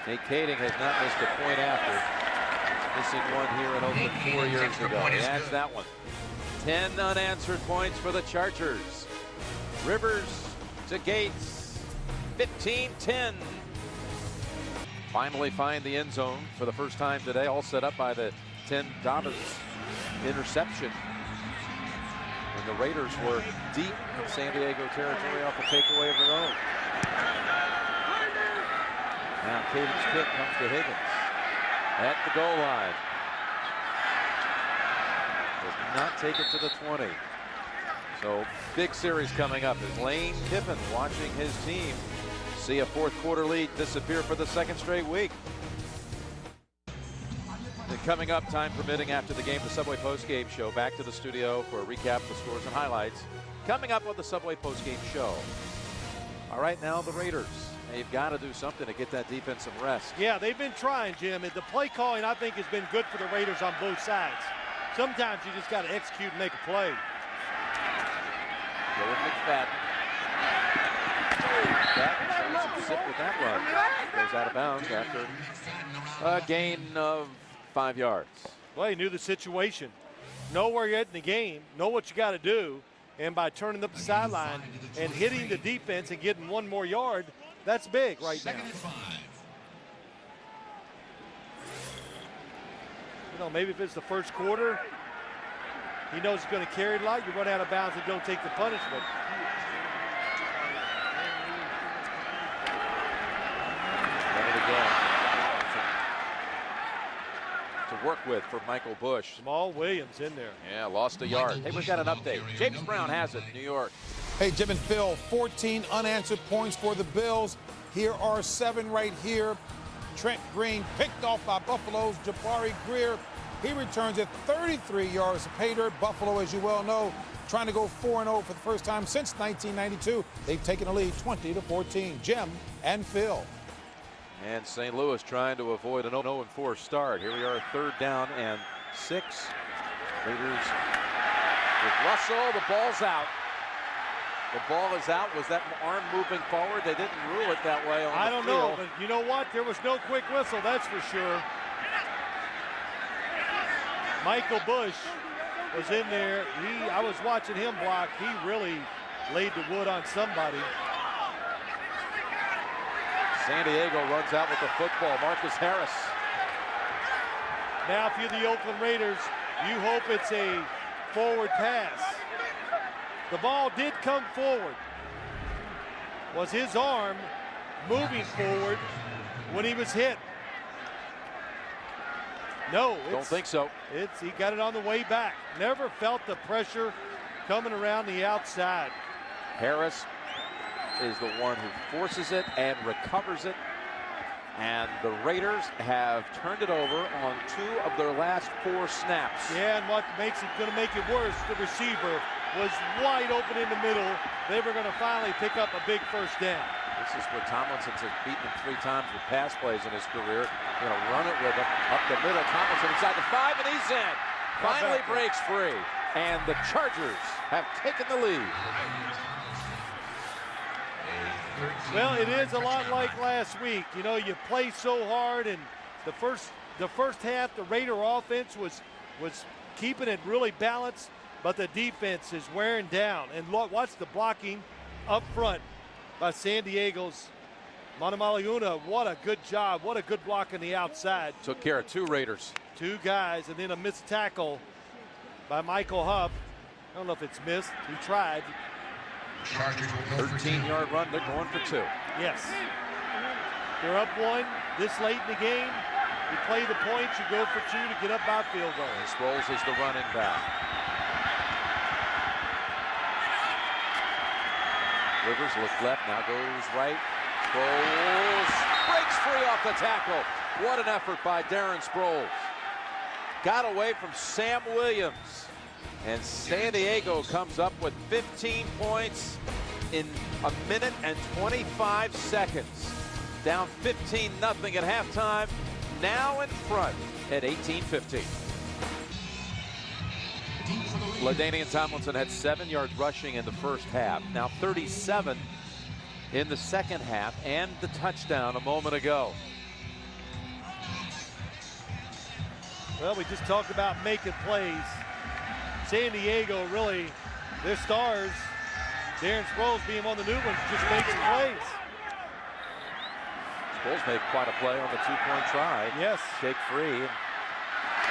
Nate Kading has not missed a point after. Missing one here in Oakland 4 years ago. He adds that one. 10 unanswered points for the Chargers. Rivers to Gates. 15-10. Finally find the end zone for the first time today. All set up by the 10 Dobbins interception. And the Raiders were deep in San Diego territory off a takeaway of their own. Now Kading's kick comes to Higgins at the goal line. Does not take it to the 20. So big series coming up as Lane Kiffin watching his team see a fourth quarter lead disappear for the 2nd straight week. And coming up, time permitting, after the game, the Subway postgame show. Back to the studio for a recap of the scores and highlights. Coming up on the Subway postgame show. All right, now the Raiders. They've got to do something to get that defense some rest. Yeah, they've been trying, Jim. And the play calling, I think, has been good for the Raiders on both sides. Sometimes you just got to execute and make a play. Go with McFadden. McFadden shows some sit with that run. Goes out of bounds after a gain of 5 yards. Well, he knew the situation. Know where you're at in the game. Know what you got to do. And by turning up the sideline and hitting the defense and getting 1 more yard, that's big right now. You know, maybe if it's the first quarter, he knows he's going to carry it a lot. You run out of bounds and don't take the punishment. Done it again. To work with for Michael Bush. Jamal Williams in there. Yeah, lost a yard. Hey, we've got an update. James Brown has it, New York. Hey, Jim and Phil, 14 unanswered points for the Bills. Here are 7 right here. Trent Green picked off by Buffalo's Jabari Greer. He returns it 33 yards to pay dirt. Buffalo, as you well know, trying to go 4-0 for the first time since 1992. They've taken a lead 20-14. Jim and Phil. And St. Louis trying to avoid an 0-4 start. Here we are, 3rd down and 6. Raiders with Russell. The ball's out. The ball is out. Was that arm moving forward? They didn't rule it that way on the field. I don't know, but you know what? There was no quick whistle, that's for sure. Michael Bush was in there. I was watching him block. He really laid the wood on somebody. San Diego runs out with the football. Marcus Harris. Now, if you're the Oakland Raiders, you hope it's a forward pass. The ball did come forward. Was his arm moving forward when he was hit? No. Don't think so. He got it on the way back. Never felt the pressure coming around the outside. Harris is the one who forces it and recovers it. And the Raiders have turned it over on 2 of their last 4 snaps. Yeah, and what makes it going to make it worse, the receiver was wide open in the middle. They were going to finally pick up a big first down. This is where Tomlinson has beaten him 3 times with pass plays in his career. Going to run it with him up the middle. Tomlinson inside the 5, and he's in. Finally breaks free. And the Chargers have taken the lead. Well, it is a lot like last week. You know, you play so hard, and the first half, the Raider offense was keeping it really balanced, but the defense is wearing down. And watch the blocking up front by San Diego's Manamaliuna. What a good job. What a good block on the outside. Took care of 2 Raiders. 2 guys, and then a missed tackle by Michael Huff. I don't know if it's missed. He tried. 13-yard run. They're going for 2. Yes. They're up 1 this late in the game. You play the points, you go for 2 to get up by field goal. Sproles is the running back. Rivers looks left, now goes right. Sproles breaks free off the tackle. What an effort by Darren Sproles. Got away from Sam Williams. And San Diego comes up with 15 points in 1 minute and 25 seconds. Down 15-0 at halftime. Now in front at 18-15. LaDainian Tomlinson had 7 yards rushing in the first half. Now 37 in the second half, and the touchdown a moment ago. Well, we just talked about making plays. San Diego really, their stars, Darren Sproles being one of the new ones, just makes plays. Sproles made quite a play on the 2-point try. Yes. Shake free and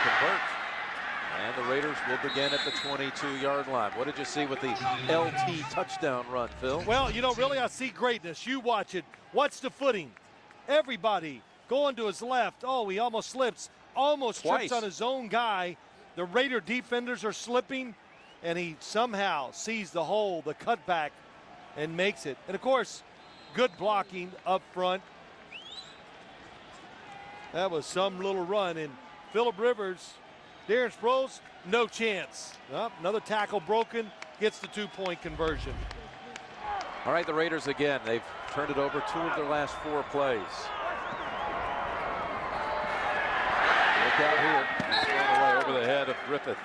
convert. And the Raiders will begin at the 22-yard line. What did you see with the LT touchdown run, Phil? Well, you know, really, I see greatness. You watch it. Watch the footing. Everybody going to his left. Oh, he almost slips. Almost trips on his own guy. The Raider defenders are slipping, and he somehow sees the hole, the cutback, and makes it. And, of course, good blocking up front. That was some little run. And Phillip Rivers, Darren Sproles, no chance. Oh, another tackle broken, gets the 2-point conversion. All right, the Raiders again. They've turned it over 2 of their last 4 plays. Look out here. He's thrown away over the head of Griffith.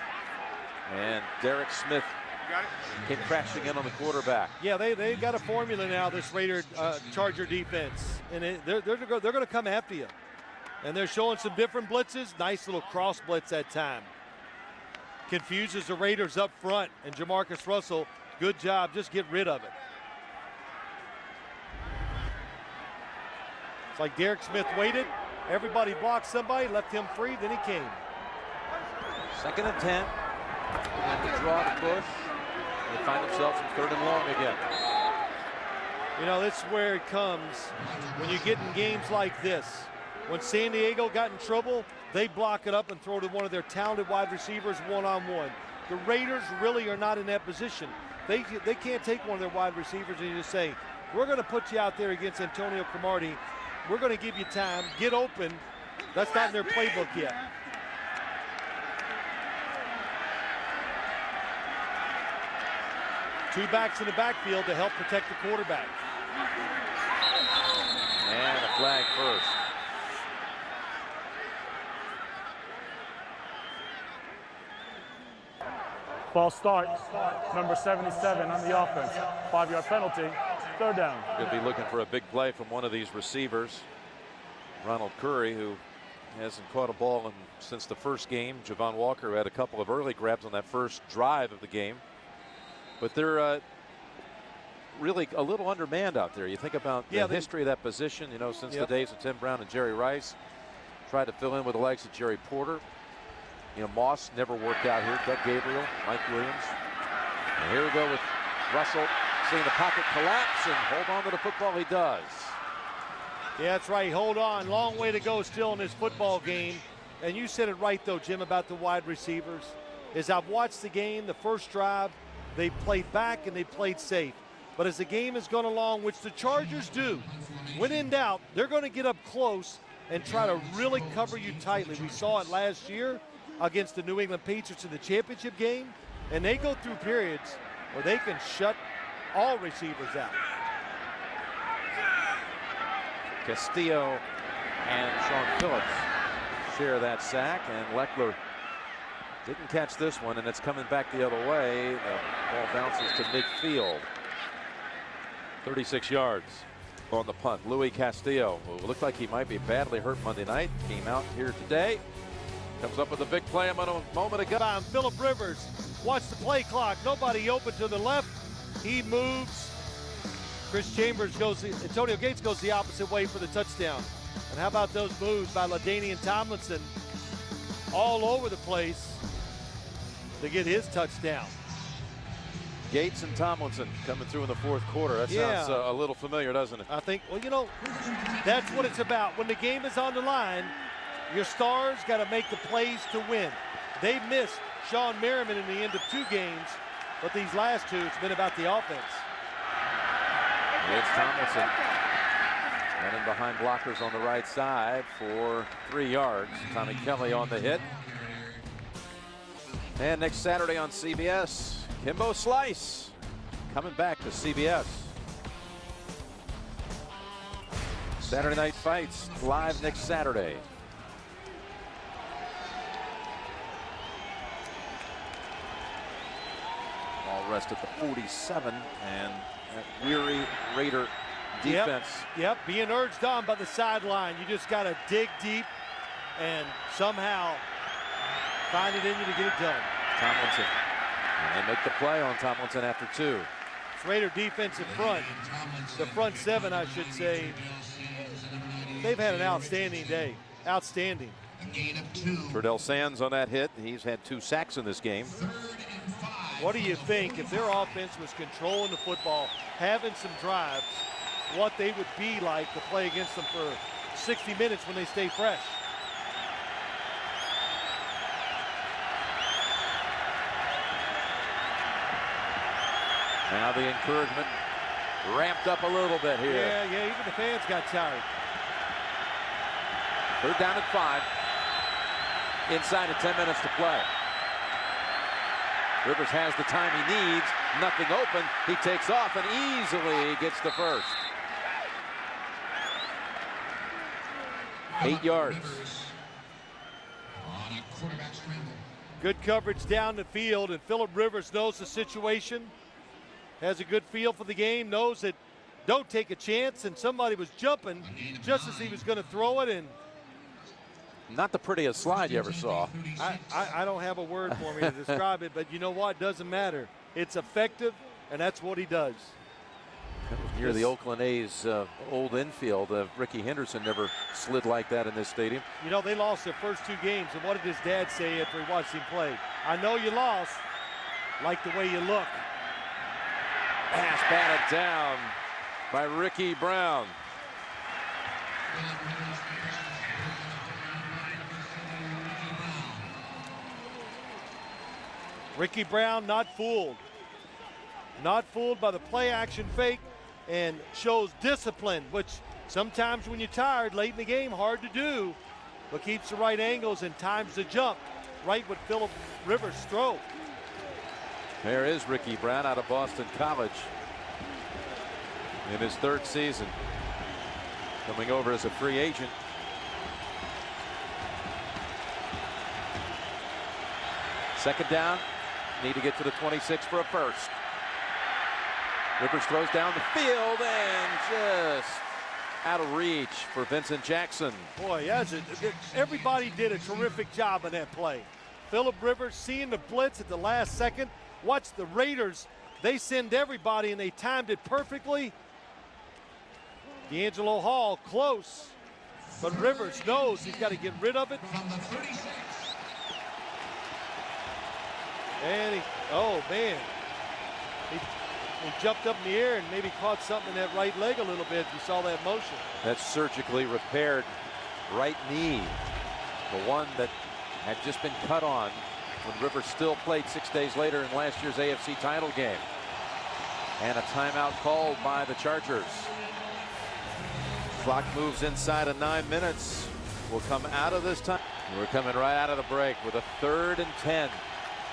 And Derek Smith came crashing in on the quarterback. Yeah, they've got a formula now, this Raider Charger defense. And they're going to come after you. And they're showing some different blitzes. Nice little cross blitz that time. Confuses the Raiders up front. And Jamarcus Russell, good job. Just get rid of it. It's like Derek Smith waited. Everybody blocked somebody, left him free, then he came. 2nd and 10. And the draw to Bush. They find themselves in 3rd and long again. You know, this is where it comes when you get in games like this. When San Diego got in trouble, they block it up and throw to one of their talented wide receivers one-on-one. The Raiders really are not in that position. They can't take one of their wide receivers and just say, we're going to put you out there against Antonio Cromartie. We're going to give you time, get open. That's not in their playbook yet. Two backs in the backfield to help protect the quarterback. And a flag first. False start, number 77 on the offense. 5-yard penalty, third down. Could be looking for a big play from one of these receivers. Ronald Curry, who hasn't caught a ball since the first game. Javon Walker, who had a couple of early grabs on that first drive of the game. But they're really a little undermanned out there. You think about the history of that position, you know, since the days of Tim Brown and Jerry Rice. Tried to fill in with the likes of Jerry Porter. You know, Moss never worked out here. Doug Gabriel, Mike Williams. And here we go with Russell seeing the pocket collapse and hold on to the football. He does. Yeah, that's right. Hold on. Long way to go still in this football game. And you said it right, though, Jim, about the wide receivers. As I've watched the game, the first drive, they played back and they played safe. But as the game has gone along, which the Chargers do, when in doubt, they're going to get up close and try to really cover you tightly. We saw it last year against the New England Patriots in the championship game, and they go through periods where they can shut all receivers out. Castillo and Sean Phillips share that sack, and Leckler didn't catch this one, and it's coming back the other way. The ball bounces to midfield. 36 yards on the punt. Louis Castillo, who looked like he might be badly hurt Monday night, came out here today. Comes up with a big play a moment ago. Phillip Rivers, watch the play clock. Nobody open to the left. He moves. Chris Chambers goes, Antonio Gates goes the opposite way for the touchdown. And how about those moves by LaDainian Tomlinson all over the place to get his touchdown. Gates and Tomlinson coming through in the fourth quarter. That sounds a little familiar, doesn't it? I think, well, you know, that's what it's about. When the game is on the line, your stars got to make the plays to win. They missed Sean Merriman in the end of 2 games, but these last 2, it's been about the offense. It's Tomlinson running behind blockers on the right side for 3 yards. Tommy Kelly on the hit. And next Saturday on CBS, Kimbo Slice coming back to CBS. Saturday Night Fights live next Saturday. Ball rest at the 47, and that weary Raider defense. Yep, being urged on by the sideline. You just got to dig deep and somehow find it in you to get it done. Tomlinson. And they make the play on Tomlinson after 2. It's Raider defensive front. The front 7, I should say. They've had an outstanding day. Outstanding. Trudell Sands on that hit. He's had 2 sacks in this game. What do you think if their offense was controlling the football, having some drives, what they would be like to play against them for 60 minutes when they stay fresh? Now the encouragement ramped up a little bit here. Yeah, even the fans got tired. 3rd down and 5. Inside of 10 minutes to play. Rivers has the time he needs. Nothing open. He takes off and easily gets the first. 8 yards. Good coverage down the field, and Phillip Rivers knows the situation. Has a good feel for the game, knows that don't take a chance, and somebody was jumping just as he was going to throw it. And not the prettiest slide you ever saw. I don't have a word for me to describe it, but you know what? Doesn't matter. It's effective, and that's what he does. Near the Oakland A's old infield, Ricky Henderson never slid like that in this stadium. You know, they lost their first 2 games, and what did his dad say after he watched him play? I know you lost, like the way you look. Pass batted down by Ricky Brown. Ricky Brown not fooled. Not fooled by the play action fake, and shows discipline, which sometimes when you're tired late in the game, hard to do, but keeps the right angles and times the jump. Right with Phillip Rivers' throw. There is Ricky Brown out of Boston College in his 3rd season, coming over as a free agent. Second down need to get to the 26 for a first. Rivers throws down the field and just out of reach for Vincent Jackson. Boy, yes, everybody did a terrific job in that play. Phillip Rivers seeing the blitz at the last second. Watch the Raiders. They send everybody, and they timed it perfectly. D'Angelo Hall close, but Rivers knows he's got to get rid of it. And oh man, he jumped up in the air and maybe caught something in that right leg a little bit. You saw that motion. That surgically repaired right knee, the one that had just been cut on when Rivers still played 6 days later in last year's AFC title game. And a timeout called by the Chargers. Clock moves inside of 9 minutes. We'll come out of this time. We're coming right out of the break with a 3rd and 10.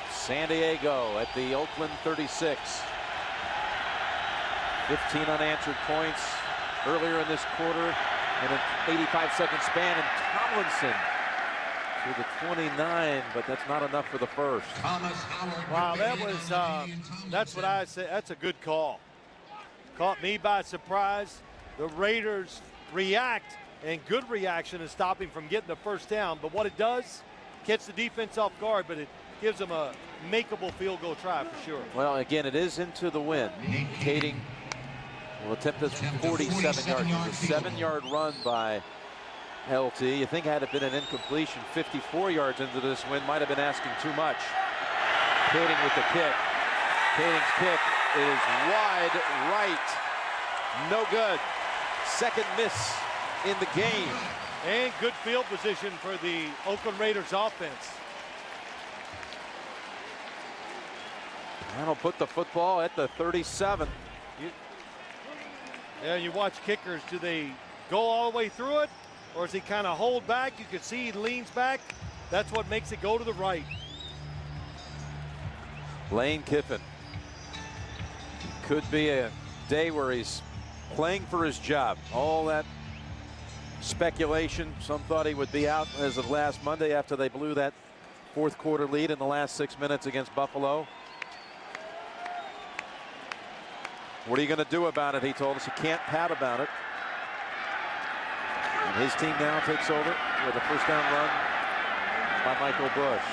San Diego at the Oakland 36. 15 unanswered points earlier in this quarter in an 85-second span, and Tomlinson to the 29, but that's not enough for the first. Wow, that was that's what I said. That's a good call. Caught me by surprise. The Raiders react, and good reaction is stopping from getting the first down. But what it does, catch the defense off guard, but it gives them a makeable field goal try for sure. Well, again, it is into the wind. Kading will attempt this 47 yards. It's a 7-yard run by LT. You think had it been an incompletion, 54 yards into this wind might have been asking too much. Kading with the kick. Kading's kick is wide right. No good. Second miss in the game. And good field position for the Oakland Raiders offense. That'll put the football at the 37. Yeah, you watch kickers. Do they go all the way through it, or does he kind of hold back? You can see he leans back. That's what makes it go to the right. Lane Kiffin. Could be a day where he's playing for his job. All that speculation. Some thought he would be out as of last Monday after they blew that 4th quarter lead in the last 6 minutes against Buffalo. What are you going to do about it? He told us you can't pout about it. And his team now takes over with a first down run by Michael Bush.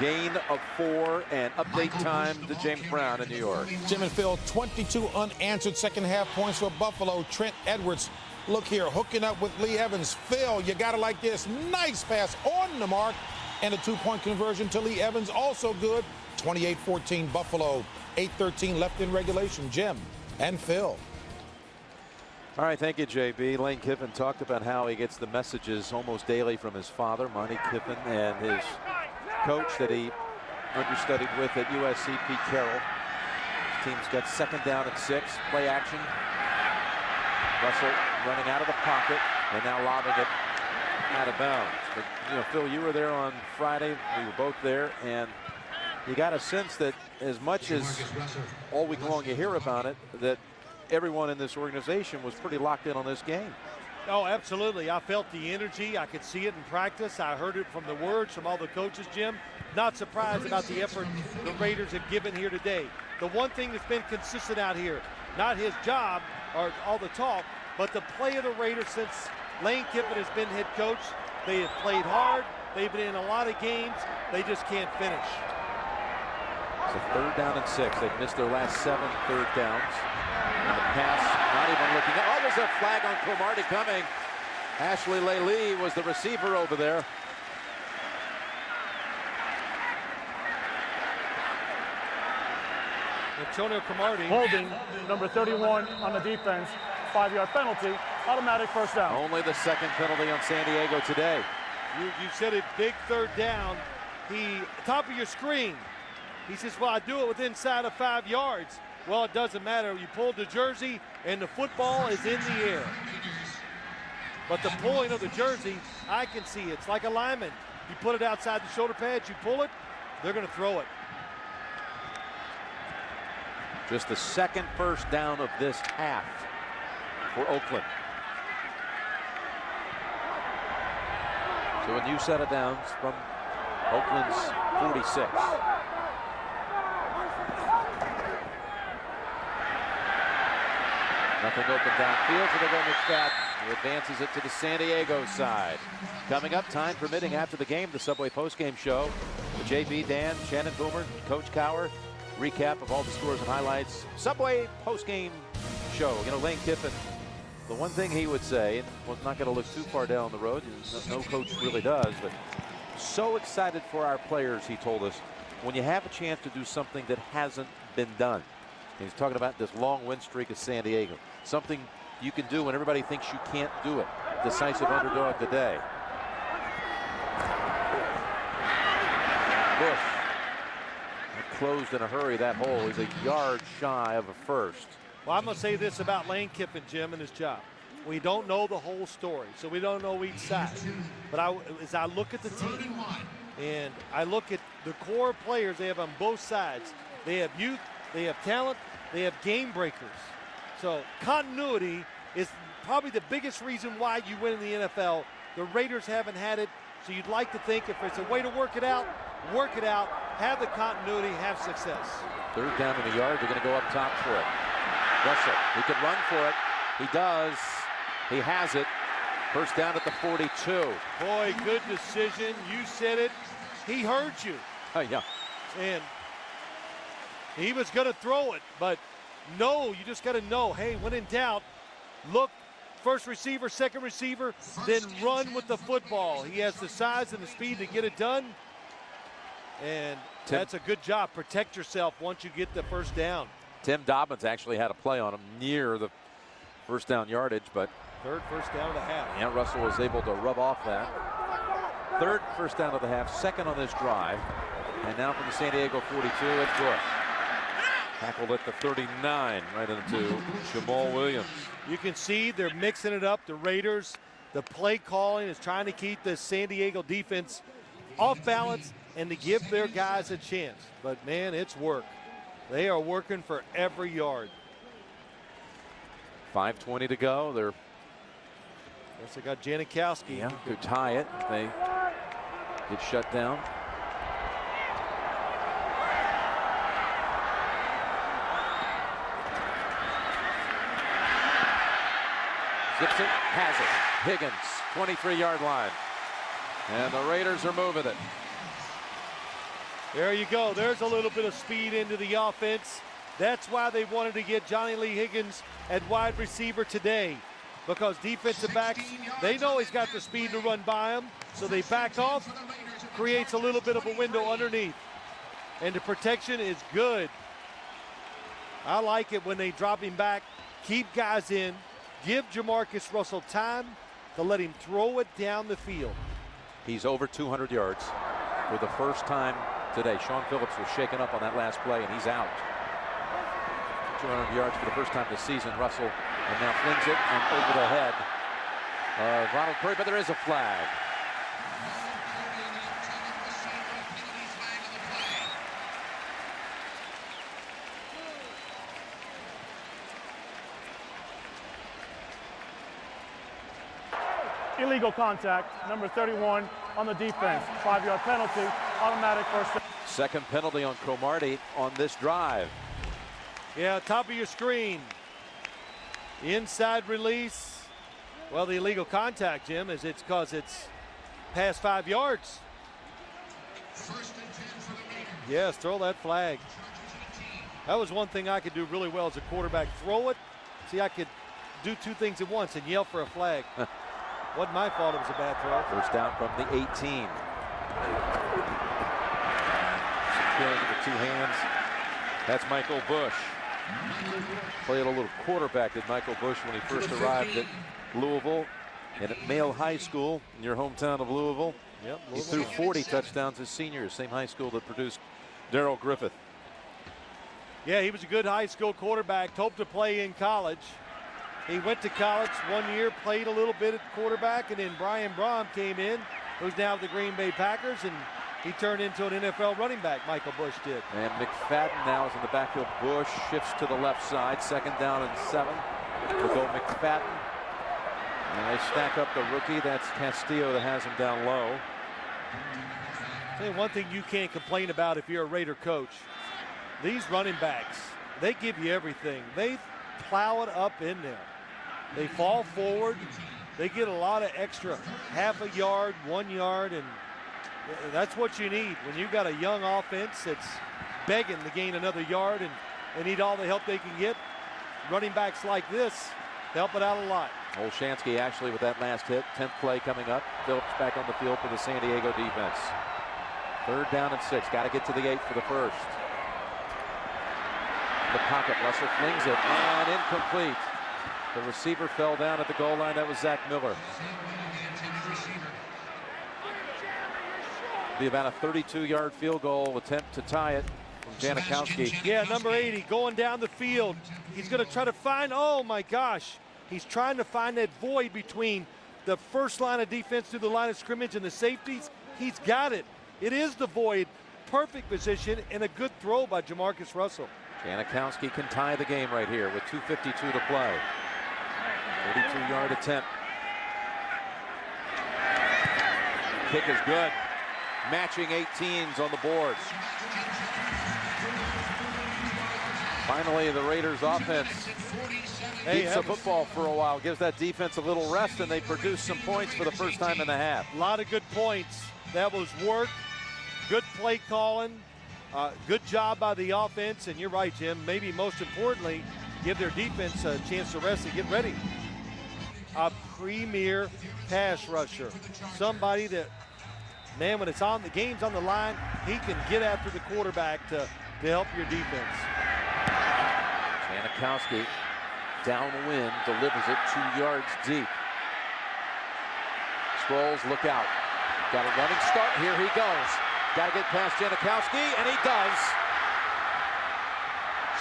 Gain of 4 and update time to James Brown in New York. Jim and Phil, 22 unanswered second half points for Buffalo. Trent Edwards, look here, hooking up with Lee Evans. Phil, you got it like this. Nice pass on the mark. And a 2-point conversion to Lee Evans, also good. 28-14 Buffalo. 8:13 left in regulation. Jim and Phil. All right, thank you, JB. Lane Kiffin talked about how he gets the messages almost daily from his father, Monty Kiffin, and his coach that he understudied with at USC, Pete Carroll. His team's got 2nd down and 6. Play action. Russell running out of the pocket and now lobbing it out of bounds. But, you know, Phil, you were there on Friday. We were both there, and you got a sense that as much as all week long you hear about it, that everyone in this organization was pretty locked in on this game. Oh, absolutely. I felt the energy. I could see it in practice. I heard it from the words from all the coaches, Jim. Not surprised about the effort the Raiders have given here today. The one thing that's been consistent out here, not his job or all the talk, but the play of the Raiders since Lane Kiffin has been head coach. They have played hard. They've been in a lot of games. They just can't finish. It's a 3rd down and 6. They've missed their last 7 third downs. And the pass, not even looking. Oh, there's a flag on Cromartie coming. Ashley Laley was the receiver over there. Antonio Cromartie. Holding number 31 on the defense. 5-yard penalty. Automatic first down. Only the 2nd penalty on San Diego today. You said it, big 3rd down. Top of your screen. He says, well, I do it within inside of 5 yards. Well, it doesn't matter. You pulled the jersey, and the football is in the air. But the pulling of the jersey, I can see it. It's like a lineman. You put it outside the shoulder pads, you pull it, they're going to throw it. Just the 2nd first down of this half for Oakland. So a new set of downs from Oakland's 46. Nothing open downfield, so they go McFadden, who advances it to the San Diego side. Coming up, time permitting, after the game, the Subway postgame show. The JB, Dan, Shannon Boomer, Coach Cower, recap of all the scores and highlights. Subway postgame show. You know, Lane Kiffin, the one thing he would say, and was not going to look too far down the road, no coach really does, but so excited for our players, he told us, when you have a chance to do something that hasn't been done. And he's talking about this long win streak of San Diego. Something you can do when everybody thinks you can't do it. Decisive underdog today. Bush closed in a hurry. That hole is a yard shy of a first. Well, I'm going to say this about Lane Kiffin, Jim, and his job. We don't know the whole story, so we don't know each side. But as I look at the team, and I look at the core players they have on both sides, they have youth, they have talent, they have game breakers. So continuity is probably the biggest reason why you win in the NFL. The Raiders haven't had it, so you'd like to think if it's a way to work it out, have the continuity, have success. Third down in the yard, they're going to go up top for it. Russell, he could run for it. He does. He has it. First down at the 42. Boy, good decision. You said it. He heard you. Oh, yeah. And he was going to throw it, but no, you just got to know, hey, when in doubt, look, first receiver, second receiver, then run with the football. He has the size and the speed to get it done. And that's a good job. Protect yourself once you get the first down. Tim Dobbins actually had a play on him near the first down yardage, but third first down of the half. Yeah, Russell was able to rub off that. Third first down of the half, second on this drive. And now from the San Diego 42, it's Bush. Tackled at the 39, right into Jamal Williams. You can see they're mixing it up. The Raiders, the play calling is trying to keep the San Diego defense off balance and to give their guys a chance. But, man, it's work. They are working for every yard. 5:20 to go. They're Guess they got Janikowski. Yeah, could tie it. They get shut down. Zips it, has it. Higgins, 23-yard line. And the Raiders are moving it. There you go. There's a little bit of speed into the offense. That's why they wanted to get Johnny Lee Higgins at wide receiver today, because defensive backs, they know he's got the speed to run by him, so they back off, creates a little bit of a window underneath. And the protection is good. I like it when they drop him back, keep guys in, give Jamarcus Russell time to let him throw it down the field. He's over 200 yards for the first time today. Sean Phillips was shaken up on that last play, and he's out. 200 yards for the first time this season. Russell and now flings it and over the head of Ronald Curry, but there is a flag. Illegal contact, number 31 on the defense. 5-yard penalty, automatic first down. Second penalty on Cromartie on this drive. Yeah, top of your screen. Inside release. Well, the illegal contact, Jim, is it's because it's past 5 yards. Yes, throw that flag. That was one thing I could do really well as a quarterback. Throw it. See, I could do two things at once and yell for a flag. Wasn't my fault it was a bad throw. First down from the 18. Securing it with 2 hands. That's Michael Bush. Played a little quarterback, did Michael Bush, when he first arrived at Louisville and at Male High School in your hometown of Louisville. Yep, He threw 40 touchdowns as senior, same high school that produced Darrell Griffith. Yeah, he was a good high school quarterback, hoped to play in college. He went to college 1 year, played a little bit at quarterback, and then Brian Braum came in, who's now with the Green Bay Packers, and he turned into an NFL running back, Michael Bush did. And McFadden now is in the backfield. Bush shifts to the left side, second down and 7. We'll go McFadden. And they stack up the rookie. That's Castillo that has him down low. I'll tell you one thing you can't complain about if you're a Raider coach. These running backs, they give you everything. They plow it up in there. They fall forward. They get a lot of extra half a yard, 1 yard, and that's what you need when you've got a young offense that's begging to gain another yard and they need all the help they can get. Running backs like this help it out a lot. Olshansky actually with that last hit. 10th play coming up. Phillips back on the field for the San Diego defense. 3rd down and 6. Got to get to the 8 for the first. In the pocket, Russell flings it and incomplete. The receiver fell down at the goal line. That was Zach Miller. Be about a 32-yard field goal attempt to tie it from Janikowski. Yeah, number 80 going down the field. He's going to try to find, oh my gosh, he's trying to find that void between the first line of defense through the line of scrimmage and the safeties. He's got it. It is the void. Perfect position and a good throw by Jamarcus Russell. Janikowski can tie the game right here with 2:52 to play. 32-yard attempt. Kick is good. Matching 18s on the board. Finally, the Raiders offense keeps the football for a while, gives that defense a little rest, and they produce some points for the first time in the half. A lot of good points. That was work. Good play calling. Good job by the offense. And you're right, Jim. Maybe most importantly, give their defense a chance to rest and get ready. A premier pass rusher. Somebody that, man, when it's on, the game's on the line, he can get after the quarterback to help your defense. Janikowski downwind, delivers it 2 yards deep. Sproles, look out. Got a running start. Here he goes. Got to get past Janikowski, and he does.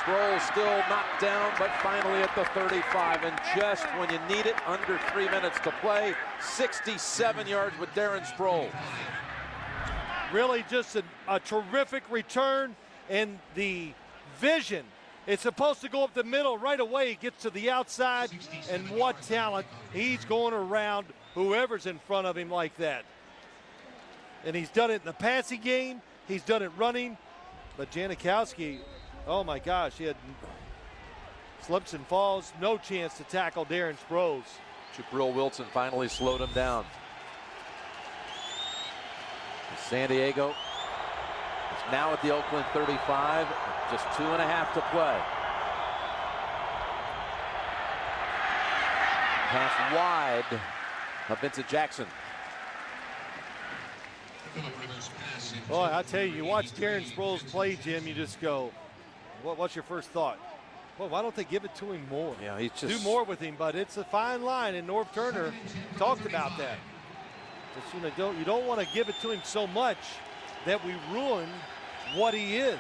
Sproles still knocked down, but finally at the 35. And just when you need it, under 3 minutes to play, 67 yards with Darren Sproles. Really just a terrific return, and the vision. It's supposed to go up the middle right away. He gets to the outside, and what talent. He's going around whoever's in front of him like that. And he's done it in the passing game. He's done it running. But Janikowski, oh my gosh, he had slips and falls. No chance to tackle Darren Sproles. Jabril Wilson finally slowed him down. San Diego is now at the Oakland 35. Just 2.5 to play. Pass wide of Vincent Jackson. Boy, I tell you, you watch Darren Sproles play, Jim, you just go, what's your first thought? Well, why don't they give it to him more? Yeah, he's just do more with him, but it's a fine line, and Norv Turner talked about that. Just, you don't want to give it to him so much that we ruin what he is.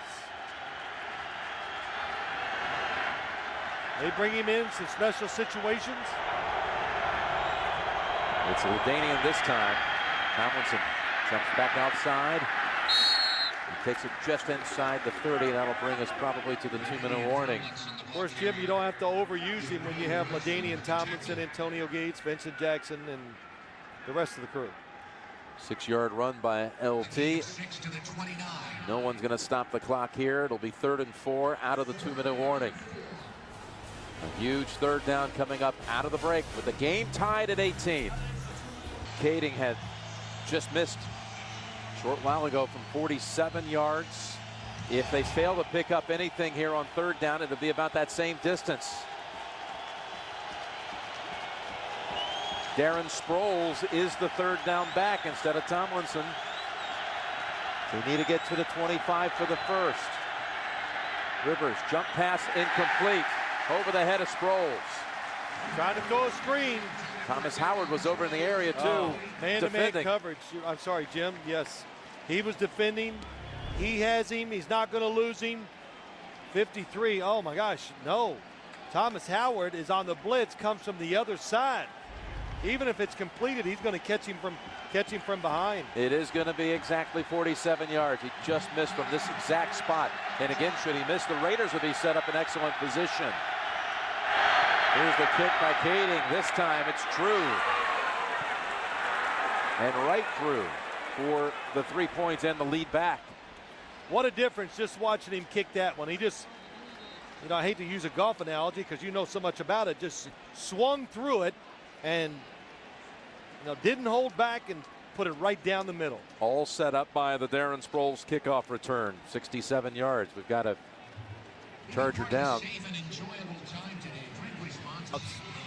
They bring him in some special situations. It's Ladanian this time. Tomlinson jumps back outside. He takes it just inside the 30. That'll bring us probably to the 2-minute warning. Of course, Jim, you don't have to overuse him when you have Ladanian Tomlinson, Antonio Gates, Vincent Jackson, and the rest of the crew. 6-yard run by LT. No one's going to stop the clock here. It'll be 3rd and 4 out of the 2-minute warning. A huge 3rd down coming up out of the break with the game tied at 18. Kading had just missed a short while ago from 47 yards. If they fail to pick up anything here on 3rd down, it'll be about that same distance. Darren Sproles is the 3rd down back instead of Tomlinson. They need to get to the 25 for the first. Rivers, jump pass incomplete. Over the head of Sproles. Trying to throw a screen. Thomas Howard was over in the area too. Man-to-man coverage. I'm sorry, Jim. Yes, he was defending. He has him. He's not going to lose him. 53. Oh my gosh, no. Thomas Howard is on the blitz. Comes from the other side. Even if it's completed, he's going to catch him from behind. It is going to be exactly 47 yards. He just missed from this exact spot. And again, should he miss, the Raiders would be set up in excellent position. Here's the kick by Kading. This time it's true. And right through for the 3 points and the lead back. What a difference just watching him kick that one. you know, I hate to use a golf analogy because you know so much about it, just swung through it and, you know, didn't hold back and put it right down the middle. All set up by the Darren Sproles kickoff return. 67 yards. We've got a Charger down.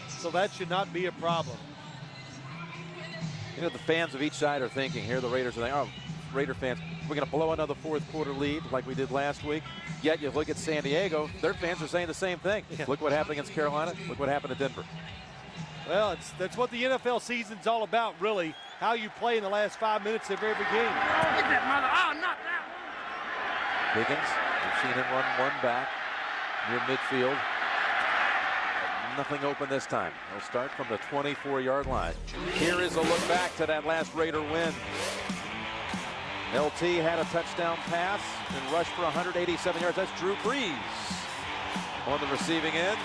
So that should not be a problem. You know, the fans of each side are thinking here, the Raiders are thinking, oh, Raider fans, we're going to blow another fourth quarter lead like we did last week. Yet you look at San Diego, their fans are saying the same thing. Yeah. Look what happened against Carolina. Look what happened at Denver. Well, that's what the NFL season's all about, really. How you play in the last 5 minutes of every game. Oh, not that. Higgins, we've seen him run one back near midfield. Nothing open this time. He'll start from the 24-yard line. Here is a look back to that last Raider win. LT had a touchdown pass and rushed for 187 yards. That's Drew Brees on the receiving end.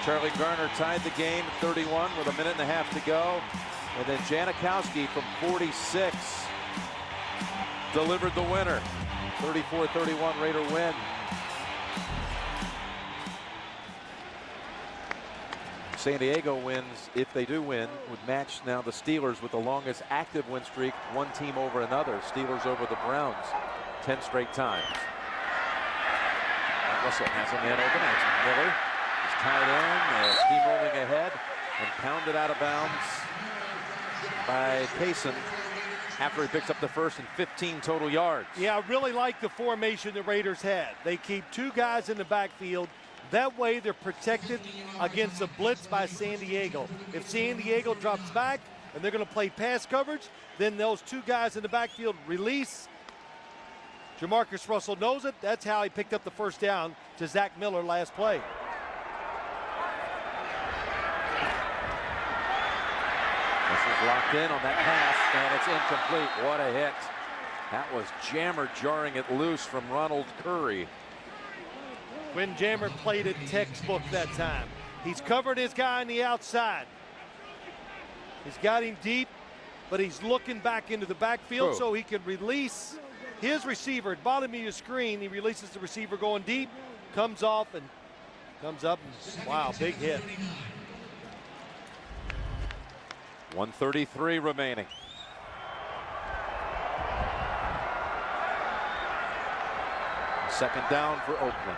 Charlie Garner tied the game at 31 with a minute and a half to go. And then Janikowski from 46 delivered the winner. 34-31 Raider win. San Diego wins, if they do win, would match now the Steelers with the longest active win streak, one team over another. Steelers over the Browns 10 straight times. Russell has a man open. It's Miller. He's tied in, steamrolling ahead, and pounded out of bounds by Payson after he picks up the first and 15 total yards. Yeah, I really like the formation the Raiders had. They keep two guys in the backfield. That way they're protected against a blitz by San Diego. If San Diego drops back and they're going to play pass coverage, then those two guys in the backfield release. Jamarcus Russell knows it. That's how he picked up the first down to Zach Miller last play. Russell's locked in on that pass, and it's incomplete. What a hit. That was Jammer jarring it loose from Ronald Curry. Quinn Jammer played it textbook that time. He's covered his guy on the outside. He's got him deep, but he's looking back into the backfield so he can release his receiver. At bottom of your screen, he releases the receiver going deep, comes off and comes up. And, wow, big hit. 1:33 remaining. Second down for Oakland.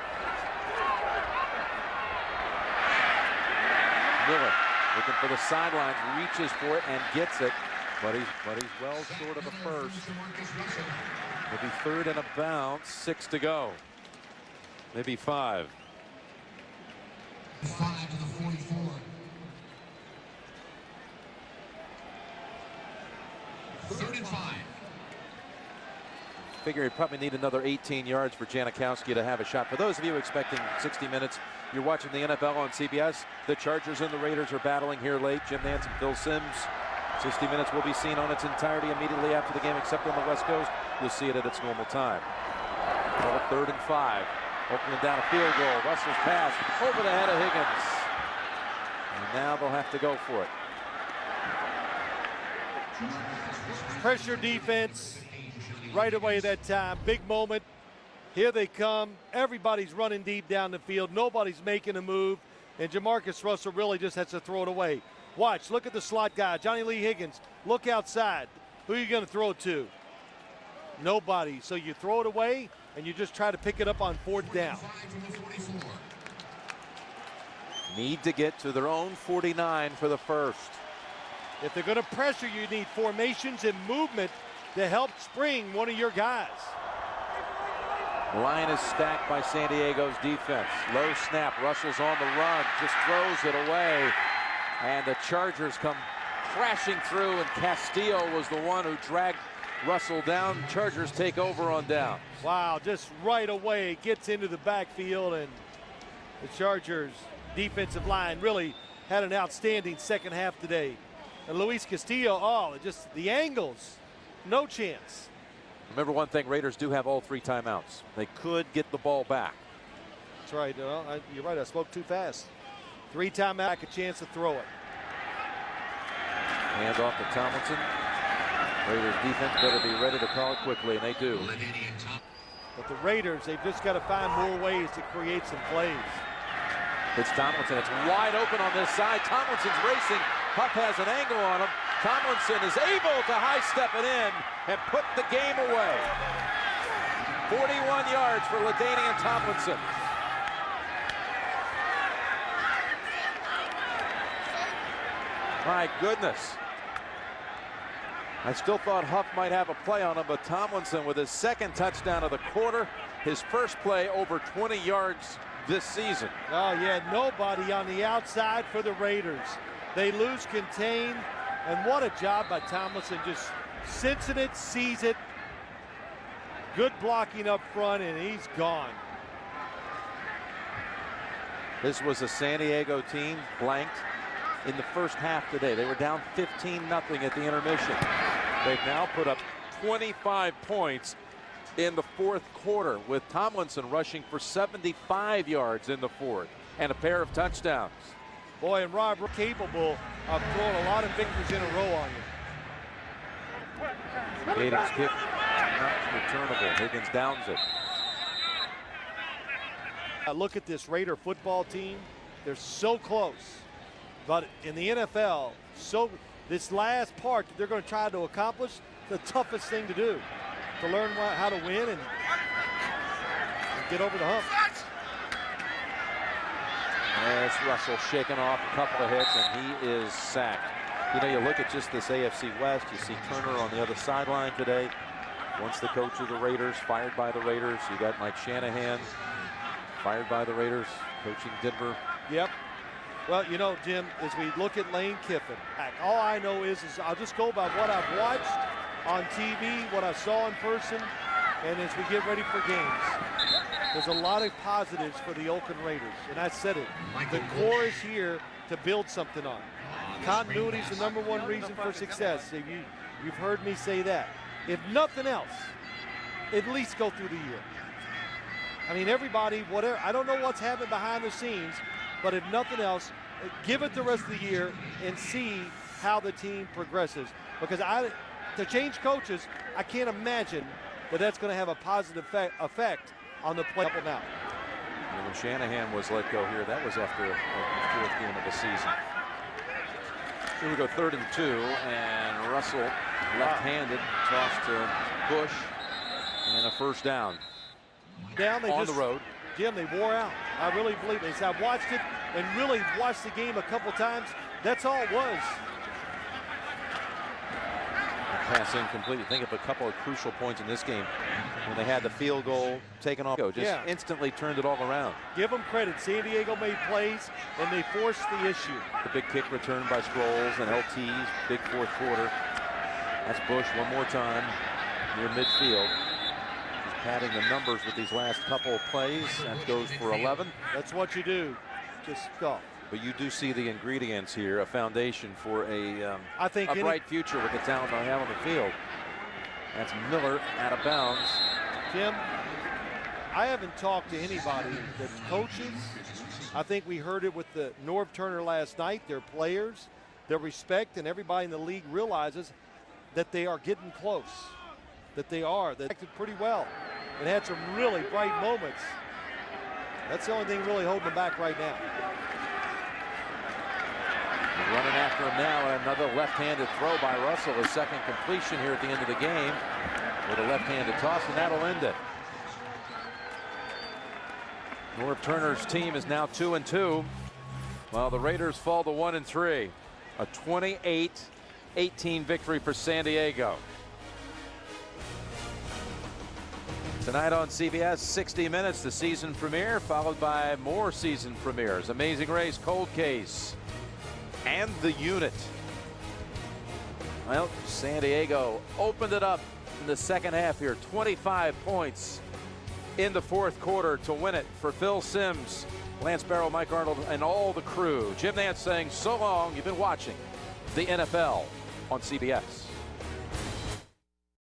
Miller looking for the sidelines, reaches for it and gets it, but he's well short of the first. Maybe third and a bounce, 6 to go. Maybe 5. 5 to the 44. Third and 5. Figure he'd probably need another 18 yards for Janikowski to have a shot. For those of you expecting 60 minutes, you're watching the NFL on CBS. The Chargers and the Raiders are battling here late. Jim Nance and Phil Simms. 60 minutes will be seen on its entirety immediately after the game, except on the West Coast. You'll see it at its normal time. Well, 3rd and 5. Oakland down a field goal. Russell's pass over the head of Higgins. And now they'll have to go for it. Pressure defense right away that time. Big moment. Here they come. Everybody's running deep down the field. Nobody's making a move. And Jamarcus Russell really just has to throw it away. Watch. Look at the slot guy, Johnny Lee Higgins. Look outside. Who are you going to throw it to? Nobody. So you throw it away, and you just try to pick it up on 4th down. Need to get to their own 49 for the first. If they're going to pressure, you need formations and movement to help spring one of your guys. Line is stacked by San Diego's defense. Low snap. Russell's on the run. Just throws it away. And the Chargers come crashing through, and Castillo was the one who dragged Russell down. Chargers take over on down. Wow, just right away gets into the backfield, and the Chargers defensive line really had an outstanding second half today. And Luis Castillo, just the angles, no chance. Remember one thing, Raiders do have all 3 timeouts. They could get the ball back. That's right. You're right, I spoke too fast. 3 timeout, a chance to throw it. Hand off to Tomlinson. Raiders defense better be ready to call it quickly, and they do. But the Raiders, they've just got to find more ways to create some plays. It's Tomlinson. It's wide open on this side. Tomlinson's racing. Huff has an angle on him. Tomlinson is able to high-step it in and put the game away. 41 yards for LaDainian Tomlinson. My goodness. I still thought Huff might have a play on him, but Tomlinson with his second touchdown of the quarter, his first play over 20 yards this season. Oh, yeah, nobody on the outside for the Raiders. They lose contain, and what a job by Tomlinson, just sensing it, sees it. Good blocking up front, and he's gone. This was a San Diego team blanked in the first half today. They were down 15-0 at the intermission. They've now put up 25 points in the fourth quarter, with Tomlinson rushing for 75 yards in the fourth and a pair of touchdowns. Boy, and Rob, we're capable of throwing a lot of victories in a row on you. Hayden's kick, not returnable. Higgins downs it. Look at this Raider football team. They're so close. But in the NFL, this last part that they're going to try to accomplish, the toughest thing to do, to learn how to win and get over the hump. As Russell shaking off a couple of hits, and he is sacked. You know, you look at just this AFC West, you see Turner on the other sideline today. Once the coach of the Raiders, fired by the Raiders. You got Mike Shanahan, fired by the Raiders, coaching Denver. Yep. Well, you know, Jim, as we look at Lane Kiffin, all I know is I'll just go by what I've watched on TV, what I saw in person, and as we get ready for games. There's a lot of positives for the Oakland Raiders, and I said it. The core is here to build something on. Continuity is the #1 reason for success. You've heard me say that. If nothing else, at least go through the year. I mean, everybody, whatever, I don't know what's happening behind the scenes, but if nothing else, give it the rest of the year and see how the team progresses. Because to change coaches, I can't imagine that that's going to have a positive effect on the play now. And when Shanahan was let go here, that was after the fourth game of the season. Here we go, 3rd and 2, and Russell left-handed, tossed to Bush, and a first down. On the road. Jim, they wore out. I really believe it. I've watched it and really watched the game a couple times. That's all it was. Pass incomplete. Think of a couple of crucial points in this game when they had the field goal taken off. Just instantly turned it all around. Give them credit. San Diego made plays, and they forced the issue. The big kick return by Sproles and LT's big fourth quarter. That's Bush one more time near midfield. He's padding the numbers with these last couple of plays. That goes for 11. That's what you do. Just go. But you do see the ingredients here, a foundation for a bright future with the talent I have on the field. That's Miller out of bounds. Jim, I haven't talked to anybody that's coaches. I think we heard it with the Norv Turner last night, their players, their respect, and everybody in the league realizes that they are getting close, that they acted pretty well and had some really bright moments. That's the only thing really holding them back right now. Running after him now, and another left-handed throw by Russell. His second completion here at the end of the game with a left-handed toss, and that'll end it. Norv Turner's team is now 2-2, while the Raiders fall to 1-3. A 28-18 victory for San Diego. Tonight on CBS, 60 Minutes, the season premiere, followed by more season premieres. Amazing Race, Cold Case, and The Unit. Well, San Diego opened it up in the second half here. 25 points in the fourth quarter to win it for Phil Simms, Lance Barrow, Mike Arnold, and all the crew. Jim Nance saying so long. You've been watching the NFL on CBS.